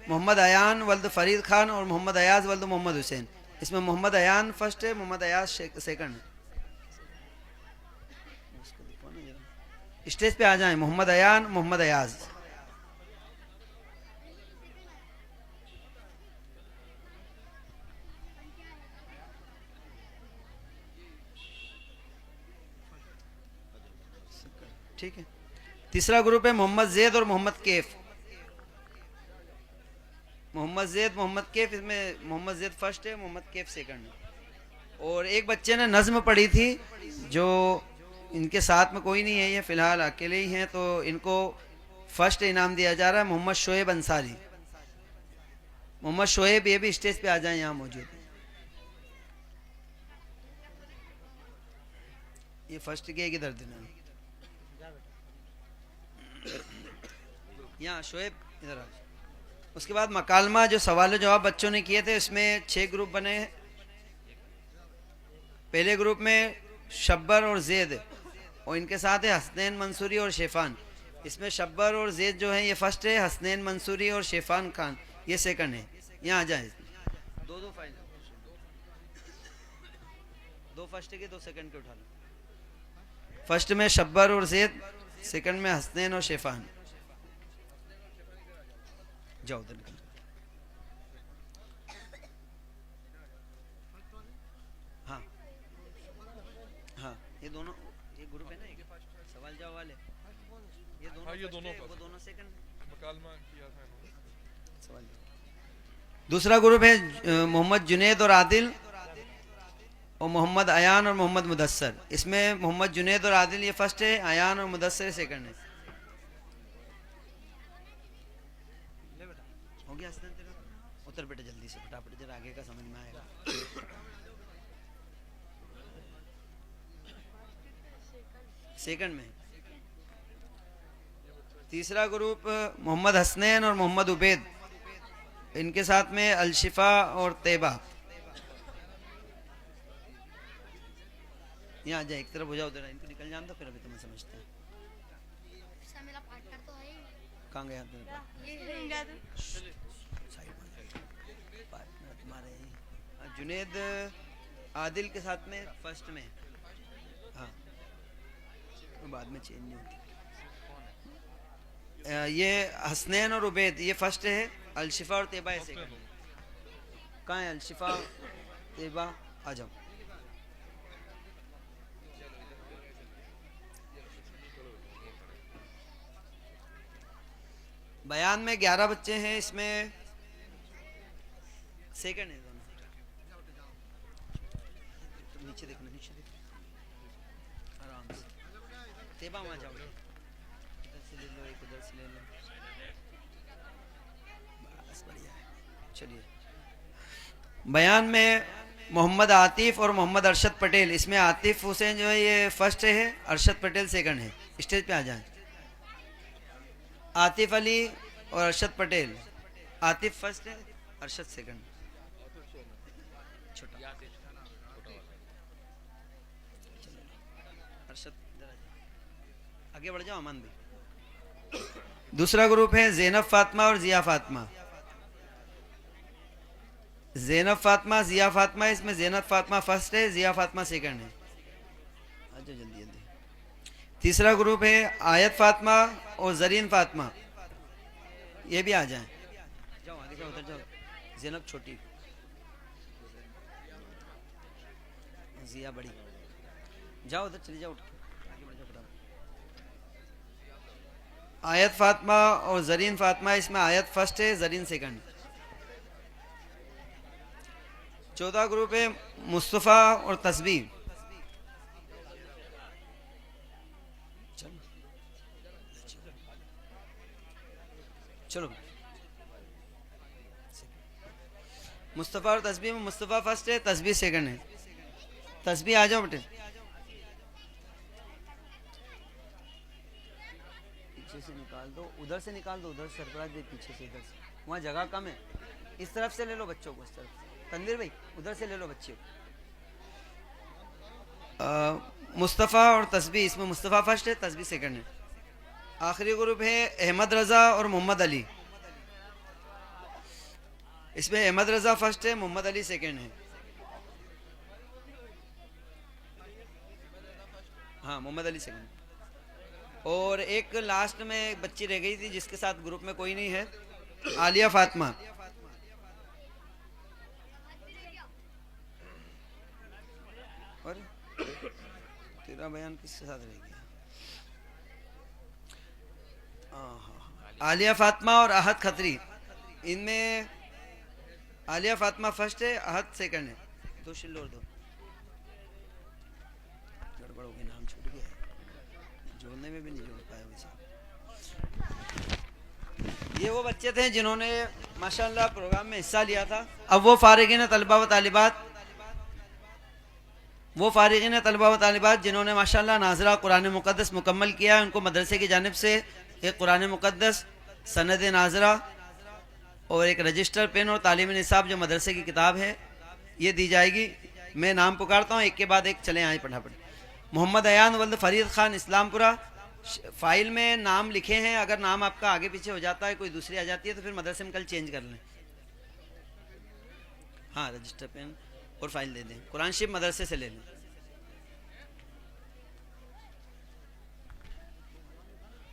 मोहम्मद अयान वल्द फरीद खान और मोहम्मद अयाज वल्द मोहम्मद हुसैन। इसमें मोहम्मद अयान फर्स्ट है, मोहम्मद अयाज सेकंड है। स्टेज पे आ जाएं, मोहम्मद अयान, मोहम्मद अयाज। ठीक है। तीसरा ग्रुप है मोहम्मद जैद और मोहम्मद कैफ। मोहम्मद जैद, मोहम्मद कैफ, इसमें मोहम्मद जैद फर्स्ट है, मोहम्मद कैफ सेकंड है। और एक बच्चे ने नज़्म पढ़ी थी, जो इनके साथ में कोई नहीं है, ये फिलहाल अकेले ही हैं, तो इनको फर्स्ट इनाम दिया जा रहा है। मोहम्मद शोएब अंसारी। मोहम्मद शोएब, ये भी स्टेज पे आ जाए, यहाँ मौजूद है। ये फर्स्ट के किधर देना, यहाँ शोएब इधर आ। उसके बाद मकालमा, जो सवाल जवाब बच्चों ने किए थे, उसमें 6 ग्रुप बने हैं। पहले ग्रुप में शब्बर और जैद, और इनके साथ है हसनैन मंसूरी और शेफान। इसमें शब्बर और जैद जो है ये फर्स्ट है, हसनैन मंसूरी और शेफान खान ये सेकंड है। यहाँ आ जाए, दो फाइनल, 2 फर्स्ट के 2 सेकंड के उठा लो। फर्स्ट में शब्बर और जैद, सेकंड में हसनैन और शेफान। जाओ उधर निकल। हाँ हाँ, ये दोनों, ये ग्रुप है ना, एक सवाल जवाब वाले, ये दोनों हाँ, ये दोनों first है, वो first। दोनों सेकंड। मकालमा किया था इन्होंने। सवाल जवाब। दूसरा ग्रुप है मोहम्मद जुनेद और आदिल, और मोहम्मद अयान और मोहम्मद मुदस्सर। इसमें मोहम्मद जुनेद और आदिल ये फर्स्ट है, अयान और मुदस्सर सेकंड है। ले बेटा, हो गया हसन तेरा? उतर बेटा जल्दी से, फटाफट, जरा आगे का समझ में आएगा। सेकंड में। तीसरा ग्रुप मोहम्मद हसनैन और मोहम्मद उबैद, इनके साथ में अलशिफा और तैबा। यहाँ आ जाए, एक तरफ हो जाओ, उधर इनको निकल जान दो, फिर अभी तुम्हें समझते हैं। सर मेरा पार्टनर तो है ही। कहाँ गया तेरा साइड में पार्टनर तुम्हारे? जुनेद आदिल के साथ में फर्स्ट में। हाँ, बाद में चेंज नहीं होती। ये हसनैन और उबैद ये फर्स्ट है, अलशिफा और तैबा है सेकंड। कहाँ है अलशिफा तैबा? आ जाओ। बयान में 11 बच्चे हैं, इसमें सेकंड है दोनों। तुम नीचे देखना, नीचे देख, आराम से। तैबा वहाँ जाओ, इधर से ले लो, एक उधर से ले लो, बस बढ़िया है। चलिए, बयान में मोहम्मद आतिफ और मोहम्मद अरशद पटेल, इसमें आतिफ हुसैन जो है ये फर्स्ट है, अरशद पटेल सेकंड है। स्टेज पे आ जाएं। आतिफ अली और अरशद पटेल, आतिफ फर्स्ट है, अरशद सेकंड। छोटा अरशद इधर आ जाओ, आगे बढ़ जाओ अमन भी। दूसरा ग्रुप है ज़ैनब फातिमा और जिया फातिमा। ज़ैनब फातिमा, जिया फातिमा, इसमें ज़ैनब फातिमा फर्स्ट है, जिया फातिमा सेकंड है। आ जाओ जल्दी जल्दी। तीसरा ग्रुप है आयत फातिमा और जरीन फातिमा, ये भी आ जाएं। जाओ आगे जाओ, उधर जाओ। ज़ैनब छोटी, जिया बड़ी। जाओ उधर चली जाओ, उठ के आगे बढ़ जाओ फटाफट। आयत फातिमा और जरीन फातिमा, इसमें आयत फर्स्ट है, जरीन सेकंड। चौथा ग्रुप है मुस्तफ़ा और तस्बीह। चलो, मुस्तफ़ा और तस्बीह में मुस्तफ़ा फर्स्ट है, तस्बीह सेकंड है। तस्बीह आ जाओ बेटे, पीछे से निकाल दो, उधर से निकाल दो, उधर सरफराज भाई पीछे से, इधर से, वहाँ जगह कम है। इस तरफ से ले लो बच्चों को, इस तरफ। तनवीर भाई उधर से ले लो बच्चे को। मुस्तफ़ा और तस्बीह, इसमें मुस्तफ़ा फर्स्ट है, तस्बीह सेकंड है। आखिरी ग्रुप है अहमद रज़ा और मोहम्मद अली। इसमें अहमद रज़ा फर्स्ट है, मोहम्मद अली सेकंड है। हाँ, मोहम्मद अली सेकंड। और एक लास्ट में एक बच्ची रह गई थी जिसके साथ ग्रुप में कोई नहीं है, आलिया फातिमा। और तेरा बयान किसके साथ रह गया? आलिया फातिमा और अहद खत्री, इनमें आलिया फातिमा फर्स्ट है, अहद सेकंड है। दो शिल्लोर दो, गड़बड़ हो गई, नाम छूट गया है, जोड़ने में भी नहीं जोड़ पाया वैसे। ये वो बच्चे थे जिन्होंने माशाल्लाह प्रोग्राम में हिस्सा लिया था। अब वो फारिगीन तलबा व तालिबात जिन्होंने माशाल्लाह नाज़रा कुरान मुक़द्दस मुकम्मल किया, उनको मदरसे की जानिब से एक कुरान मुक़द्दस, सनद नाज़रा और एक रजिस्टर पेन और तालीमी निसाब जो मदरसे की किताब है, ये दी जाएगी। मैं नाम पुकारता हूँ, एक के बाद एक चले आए फटाफट। मोहम्मद अयान वल्द फरीद खान, इस्लामपुरा। फाइल में नाम लिखे हैं, अगर नाम आपका आगे पीछे हो जाता है, कोई दूसरी आ जाती है तो फिर मदरसे में कल चेंज कर लें। हाँ, रजिस्टर पेन और फाइल दे दें, कुरान शरीफ मदरसे से ले लें।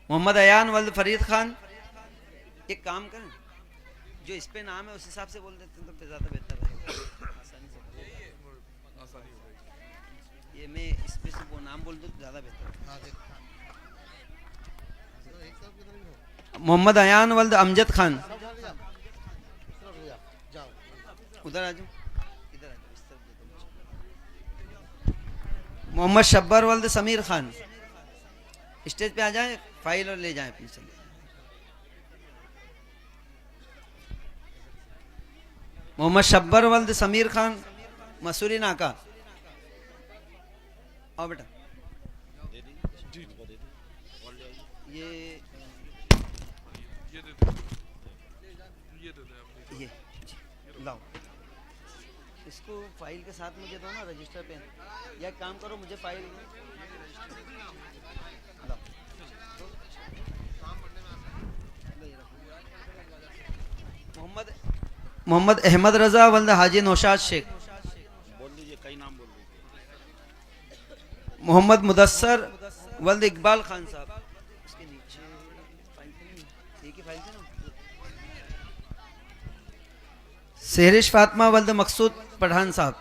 मोहम्मद अयान वल्द फरीद खान, एक काम करें, जो इस पे नाम है उस हिसाब से बोल देते हैं तो ज़्यादा बेहतर रहेगा, आसानी से। आसानी हो जाएगी। ये मैं इस पे से वो नाम बोल दूँ तो ज़्यादा बेहतर है। मोहम्मद अयान वल्द अमजद खान, उधर आ जाओ, इधर आ जाओ, इस तरफ दे दो मुझे। मोहम्मद शब्बर वल्द समीर खान, स्टेज पे आ जाए, फाइल और ले जाए अपनी चलिए। मोहम्मद शब्बर वल्द समीर खान, मसूरी नाका, आओ बेटा। ये ये दे दे अपनी। ये लाओ, इसको फाइल के साथ मुझे दो ना, रजिस्टर पेन, या एक काम करो मुझे फाइल लाओ। मोहम्मद अहमद रजा वल्द हाजी नौशाद शेख, बोल दीजिए, कई नाम बोल दीजिए। मोहम्मद मुदस्सर वल्द इकबाल खान साहब, इसके नीचे फाइल तो नहीं है, एक ही फाइल थी ना। सहरिश फातिमा वल्द मकसूद पठान साहब,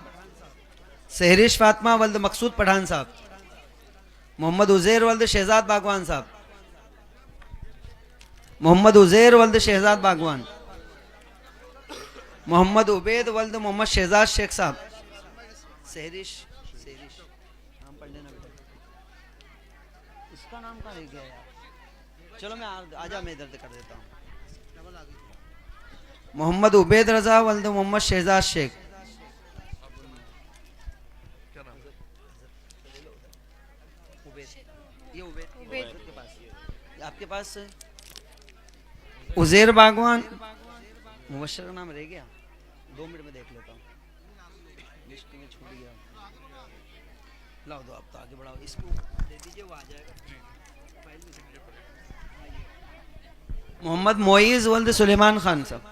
सहरिश फातिमा वल्द मकसूद पठान साहब। मोहम्मद उजैर वल्द शहजाद बागवान साहब, मोहम्मद उजैर वल्द शहजाद बागवान। मोहम्मद उबैद वल्द मोहम्मद शहजाद शेख साहब, सहरिश सहरिश नाम पढ़ लेना बेटा, इसका नाम कहाँ रह गया यार। चलो मैं आजा, मैं इधर कर देता हूँ। मोहम्मद उबैद रजा वल्द मोहम्मद शहजाद शेख, क्या नाम है? उबैद, ये उबैद के पास, ये आपके पास है। उजैर बागवान, मुबशर का नाम रह गया, 2 मिनट में देख लेता हूँ, लिस्ट में छूट गया। लाओ दो, आप तो आगे बढ़ाओ, इसको दे दीजिए, वो आ जाएगा। फाइल में से मोहम्मद मोइज वल्द सुलेमान खान साहब,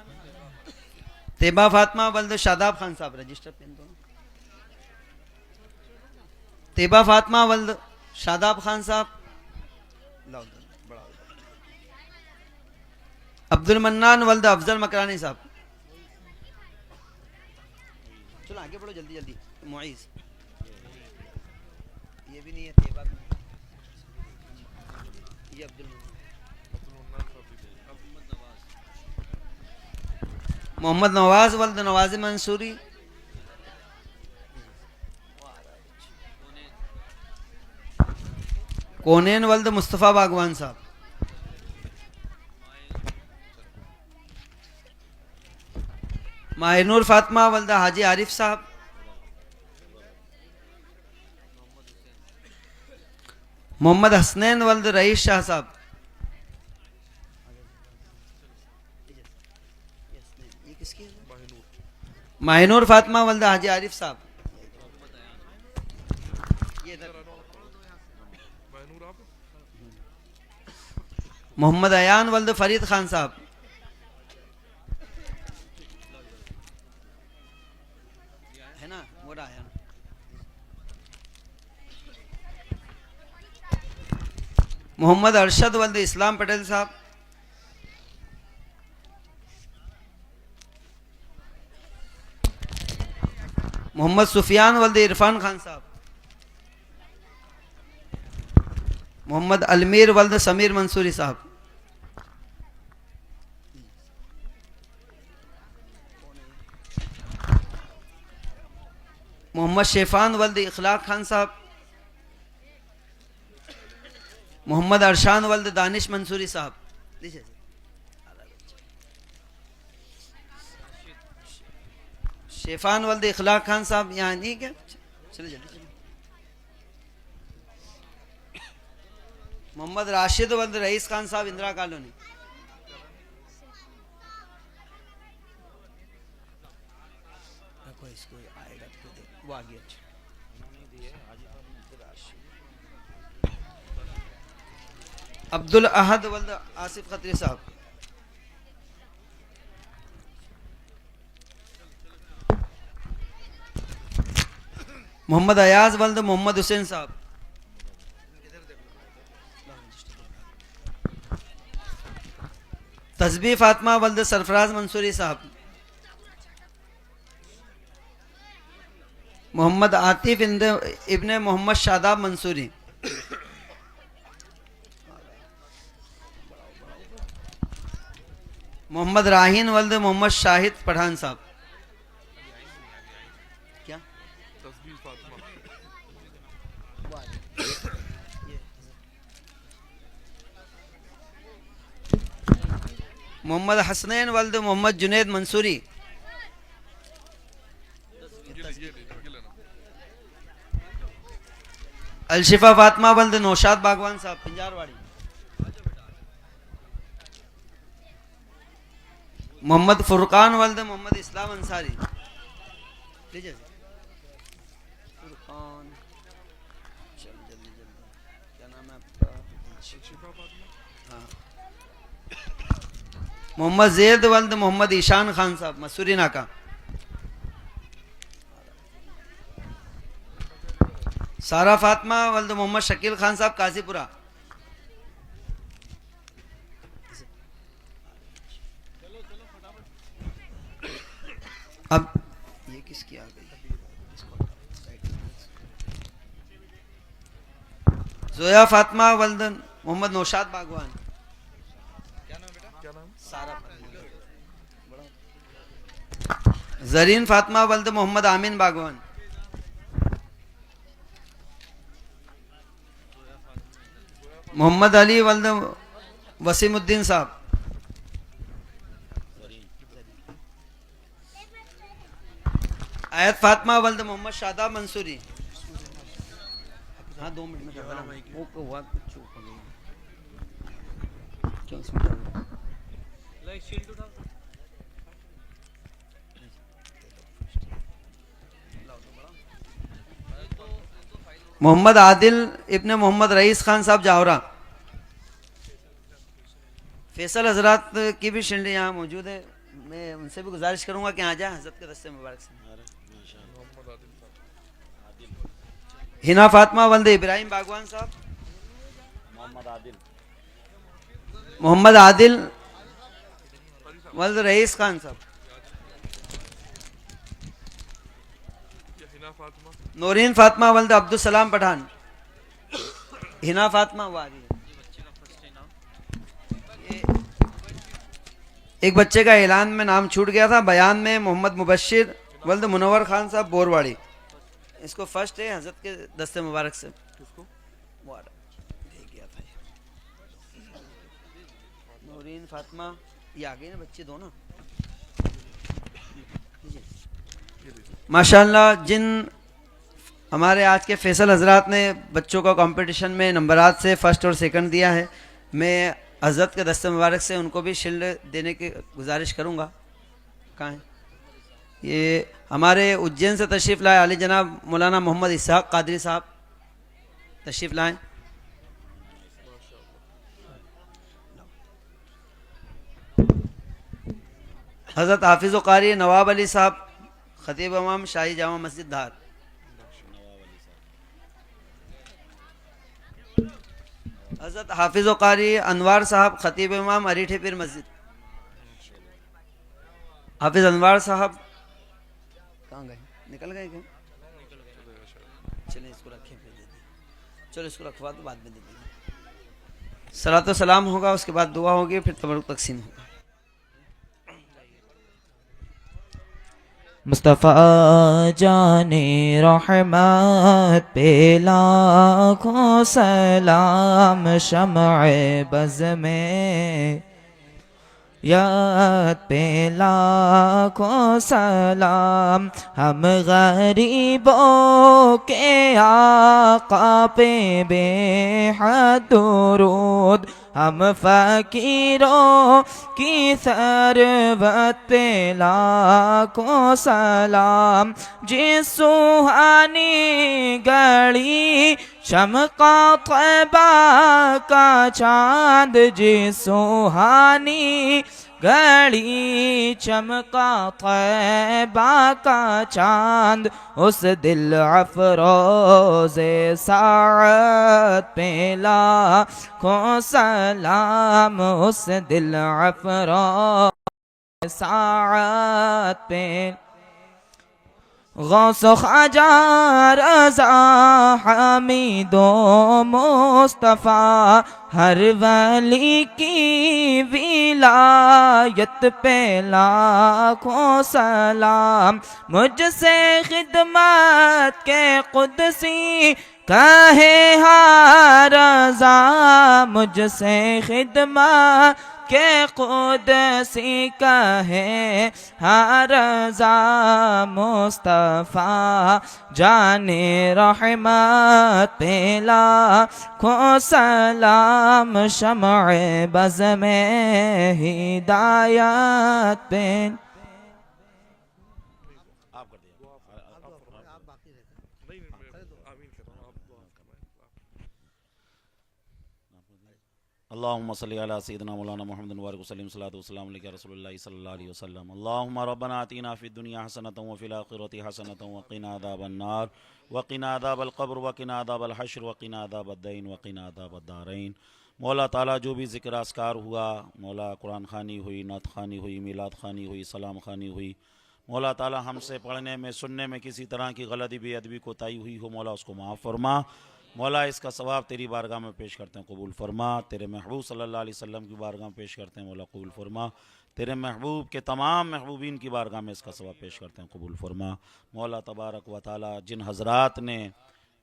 तेबा फातिमा वल्द शादाब खान साहब, रजिस्टर पेन दो। तेबा फातिमा वल्द शादाब खान साहब, लाओ दो, बढ़ाओ। अब्दुल मन्नान वल्द अफजल मकरानी साहब, चलो आगे बढ़ो जल्दी जल्दी। मुइज, ये भी नहीं है, तेबा भी नहीं है। ये अब्दुल मोहम्मद नवाज वल्द नवाज मंसूरी, कोनेन वल्द मुस्तफ़ा बागवान साहब। माहिनूर फातिमा वल्द हाजी आरिफ साहब, मोहम्मद हसनैन वल्द रईस शाह साहब। ये किसकी है? माहिनूर फातिमा वल्द हाजी आरिफ साहब। ये इधर महनूर आप? मोहम्मद अयान वल्द फरीद खान साहब, है ना, वो रहा अयान। मोहम्मद अरशद वल्द इस्लाम पटेल साहब, मोहम्मद सुफियान वल्द इरफान खान साहब, मोहम्मद अलमीर वल्द समीर मंसूरी साहब, मोहम्मद शेफान वल्द इखलाक खान साहब, मोहम्मद अरशान वल्द दानिश मंसूरी साहब। शेफान वल्द इखलाक खान साहब यहाँ नहीं क्या? चलो जल्दी चलो। मोहम्मद राशिद वल्द रईस खान साहब, इंदिरा कॉलोनी। इसको आएगा तो दे, वो आ गया। अच्छा, अब्दुल अहद वल्द आसिफ खत्री साहब, मोहम्मद अयाज वल्द मोहम्मद हुसैन साहब, तस्बीह फातिमा वल्द सरफराज मंसूरी साहब, मोहम्मद आतिफ इब्ने मोहम्मद शादाब मंसूरी, मोहम्मद राहीन वल्द मोहम्मद शाहिद पठान साहब। क्या तस्बीह फातिमा मोहम्मद हसनैन वल्द मोहम्मद जुनैद मंसूरी, ये लेना अलशिफा फातिमा वल्द नौशाद बागवान साहब पिंजारवाड़ी, मोहम्मद फुरकान वल्द मोहम्मद इस्लाम अंसारी। लीजिए फुरकान, चल जल्दी जल्दी, क्या नाम है आपका? शिफा फातिमा हाँ। मोहम्मद जैद वल्द मोहम्मद ईशान खान साहब मसूरी नाका, सारा फातिमा वल्द मोहम्मद शकील खान साहब काजीपुरा, अब ये किसकी आ गई? जोया फातिमा वल्द मोहम्मद नौशाद बागवान, क्या नाम? सारा जरीन फातिमा वल्द मोहम्मद आमीन बागवान, मोहम्मद अली वल्द वसीमुद्दीन साहब, आयत फातिमा वल्द मोहम्मद शादाब मंसूरी। हाँ 2 मिनट में कर रहा हूँ। वो को हुआ कुछ चूक हो गई। क्यों इसमें क्या हुआ? मोहम्मद आदिल इब्ने मोहम्मद रईस खान साहब जावरा, फैसल हजरात की भी शिल्ड यहाँ मौजूद है, मैं उनसे भी गुजारिश करूंगा कि आ जाए हजरत के दस्ते मुबारक से। मोहम्मद आदिल साहब, हिना फातिमा वल्द इब्राहिम बागवान साहब, मोहम्मद आदिल वल्द रईस खान साहब, ये हिना फातिमा नूरीन फातिमा वल्द अब्दुल सलाम पठान, हिना फातिमा वो आ रही है। ये एक बच्चे का ऐलान में नाम छूट गया था बयान में, मोहम्मद मुबश्शिर वल्द मुनव्वर खान साहब बोरवाड़ी, इसको फर्स्ट है हजरत के दस्ते मुबारक से। किसको? वो आ रहा है, गया था ये। नूरीन फातिमा ये आ गई ना बच्चे दोनों। माशाल्लाह जिन हमारे आज के फैसल हजरात ने बच्चों का कंपटीशन में नंबरात से फर्स्ट और सेकंड दिया है, मैं हजरत के दस्ते मुबारक से उनको भी शील्ड देने की गुजारिश करूंगा। कहाँ है ये? हमारे उज्जैन से तशरीफ़ लाए आली जनाब मौलाना मोहम्मद इसहाक कादरी साहब तशरीफ़ लाएँ। हज़रत हाफिज़ व कारी नवाब अली साहब खतीब इमाम शाही जामा मस्जिद धार। हज़रत हाफिज़ व कारी अनवार साहब खतीब इमाम अरीठे पीर मस्जिद। हाफिज़ अनवार साहब कहाँ गए? निकल गए क्या? चलिए इसको रखें फिर दे दें। चलो इसको रखवा दो, बाद में दे देंगे। सलात व सलाम होगा, उसके बाद दुआ होगी, फिर तबरुक तकसीम होगा। मुस्तफ़ा जाने रहमत पे लाखों सलाम, शम्अ बज़ में याद पे लाखों सलाम, हम गरीबों के आका पे बेहद दुरूद, हम फ़कीरों की सरबत पे लाखों सलाम, जिस सुहानी गली चमका तैबा का चाँद, जिस सुहानी घड़ी चमका तैबा का चांद उस दिल अफरोज़े साअत पे लाखों सलाम उस दिल अफरोज़े साअत पे गौस ख्वाजा रज़ा हमीदो मुस्तफ़ा हर वली की विलायत पे लाखों सलाम मुझसे खिदमत के कुदसी कहे हाँ रज़ा मुझसे खिदमत के कुदसी कहे हाँ रज़ा मुस्तफ़ा जाने रहमत पे लाखों सलाम शमअ बज़ में हिदायत पे अल्लाहुम्मा सल्ली अला सय्यिदिना मौलाना मुहम्मद व सल्लिम सल्लल्लाहु अलैहि रसूलुल्लाह सल्लल्लाहु अलैहि वसल्लम अल्लाहुम्मा रब्बना आतिना फिद दुनिया हसनतन व फिल आखिरति हसनतन व क़िना अज़ाबन नार व क़िना अज़ाबल क़ब्र व क़िना अज़ाबल हश्र व क़िना अज़ाबद दीन व क़िना अज़ाबद दारैन। मौला ताला जो भी ज़िक्र अस्कार हुआ, मौला कुरान खानी हुई, नात खानी हुई, मिलाद खानी हुई, सलाम खानी हुई, मौला ताला हमसे पढ़ने में सुनने में किसी तरह की गलती बेअदबी कोताही हुई हो मौला उसको माफ़ फरमा। मौला इसका सवाब तेरी बारगाह में पेश करते हैं, कबूल फरमा। तेरे महबूब सल्लल्लाहु अलैहि वसल्लम की बारगाह में पेश करते हैं, मौला कबूल फरमा। तेरे महबूब के तमाम महबूबीन की बारगाह में इसका सवाब पेश करते हैं, कबूल फरमा। मौला तबारक व ताला जिन हज़रात ने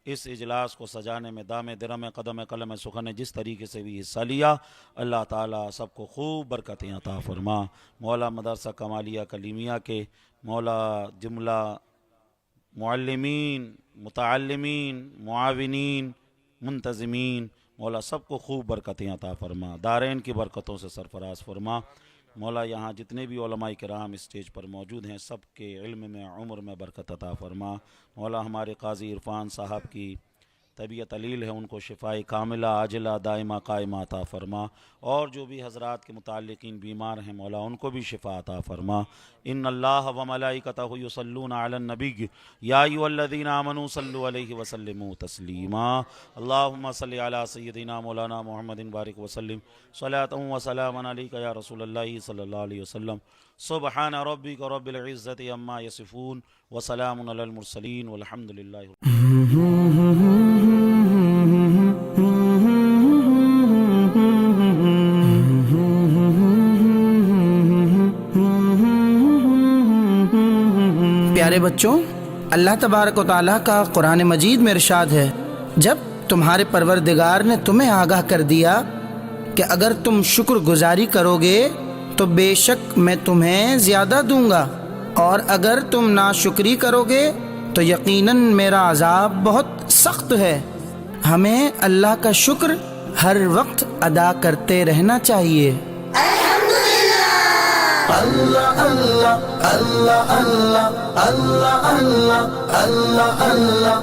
इस इजलास को सजाने में दामे दिरम कदम कलम सुखन जिस तरीके से भी हिस्सा लिया, अल्लाह ताला सबको खूब बरकतें अता फरमा। मौला मदरसा कमालिया कलीमिया के मौला जुमला मुअल्लिमीन, मुतअल्लिमीन, मुआविनीन, मुंतज़िमीन, मौला सबको खूब बरकतें अता फरमा, दारैन की बरकतों से सरफराज फरमा। मौला यहाँ जितने भी उलमाए किराम स्टेज पर मौजूद हैं सब के इल्म में उम्र में बरकत अता फरमा। मौला हमारे काजी इरफान साहब की तबीयत अलील है, उनको शिफ़ाए कामिला आजिला दाइमा कायमा अता फरमा। और जो भी हज़रात के मुताल्लिक़ीन बीमार हैं मौला उनको भी शिफ़ा अता फरमा। इन्नल्लाह व मलाइकतहु युसल्लूना अलन नबी या अय्युहल्लज़ीना आमनू सल्लु अलैहि व सल्लिमू तस्लीमा। अल्लाहुम्मा सल्लि अला सय्यिदिना मौलाना मुहम्मदिन बारिक व सल्लिम सलातन व सलामन अलैका या रसूलल्लाह सल्लल्लाहु अलैहि वसल्लम। सुब्हान रब्बिका रब्बिल इज़्ज़ति अम्मा यसिफून व सलामुन अलल मुरसलीन वल्हम्दुलिल्लाहि। प्यारे बच्चों, अल्लाह तबारक व तआला का कुरान मजीद में इरशाद है, जब तुम्हारे परवरदिगार ने तुम्हें आगाह कर दिया कि अगर तुम शुक्रगुजारी करोगे तो बेशक मैं तुम्हें ज़्यादा दूंगा, और अगर तुम नाशुक्री करोगे तो यकीनन मेरा अज़ाब बहुत सख्त है। हमें अल्लाह का शुक्र हर वक्त अदा करते रहना चाहिए। अल्लाह अल्लाह अल्लाह अल्लाह अल्लाह अल्लाह अल्लाह अल्लाह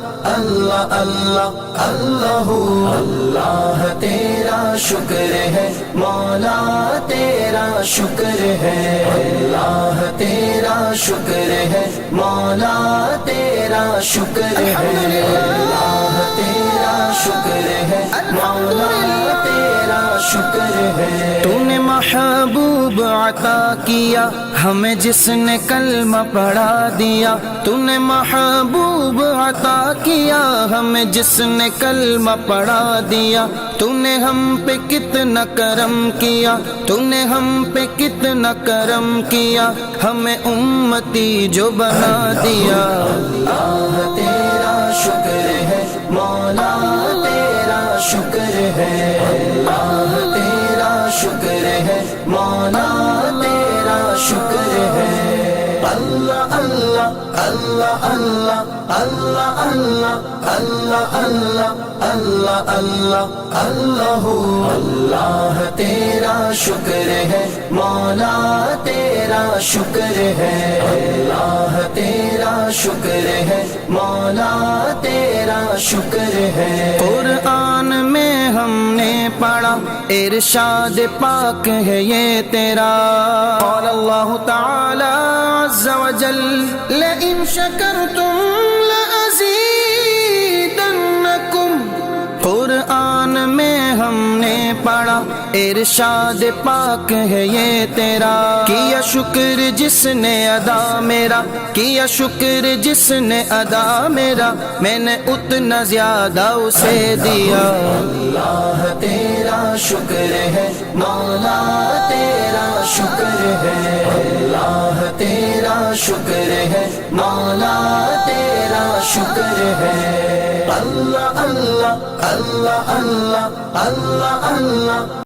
अल्लाह अल्लाह अल्लाह तेरा शुक्र है मौला तेरा शुक्र है, अल्लाह तेरा शुक्र है मौला तेरा शुक्र है, अल्लाह तेरा शुक्र है मौला तेरा शुक्र है। तूने महबूब अता किया हमें जिसने कलमा पढ़ा दिया, तूने महबूब अता किया हमें जिसने कलमा पढ़ा दिया, तूने हम पे कितना करम किया, तूने हम पे कितना करम किया, हमें उम्मती जो बना दिया। अल्लाह तेरा शुक्र है मौला तेरा शुक्र है, अल्लाह तेरा शुक्र है मौला तेरा शुक्र है। अल्लाह अल्लाह अल्लाह अल्लाह अल्लाह अल्लाह अल्लाह अल्लाह अल्लाह अल्लाह अल्लाह तेरा शुक्र है मौला तेरा शुक्र है अल्लाह तेरा शुक्र है मौला तेरा शुक्र है। कुरान में हमने पढ़ा इरशाद पाक है ये तेरा और अल्लाह ताला अज़्ज़ा व जल लइन शकरतुम लअज़ीदन्नकुम। कुरान में हमने पढ़ा इरशाद पाक है ये तेरा किया शुक्र जिसने अदा मेरा किया शुक्र जिसने अदा मेरा मैंने उतना ज्यादा उसे दिया। अल्लाह तेरा शुक्र है मौला तेरा शुक्र है अल्लाह तेरा शुक्र है मौला तेरा शुक्र है। अल्लाह अल्लाह अल्लाह अल्लाह अल्लाह अल्लाह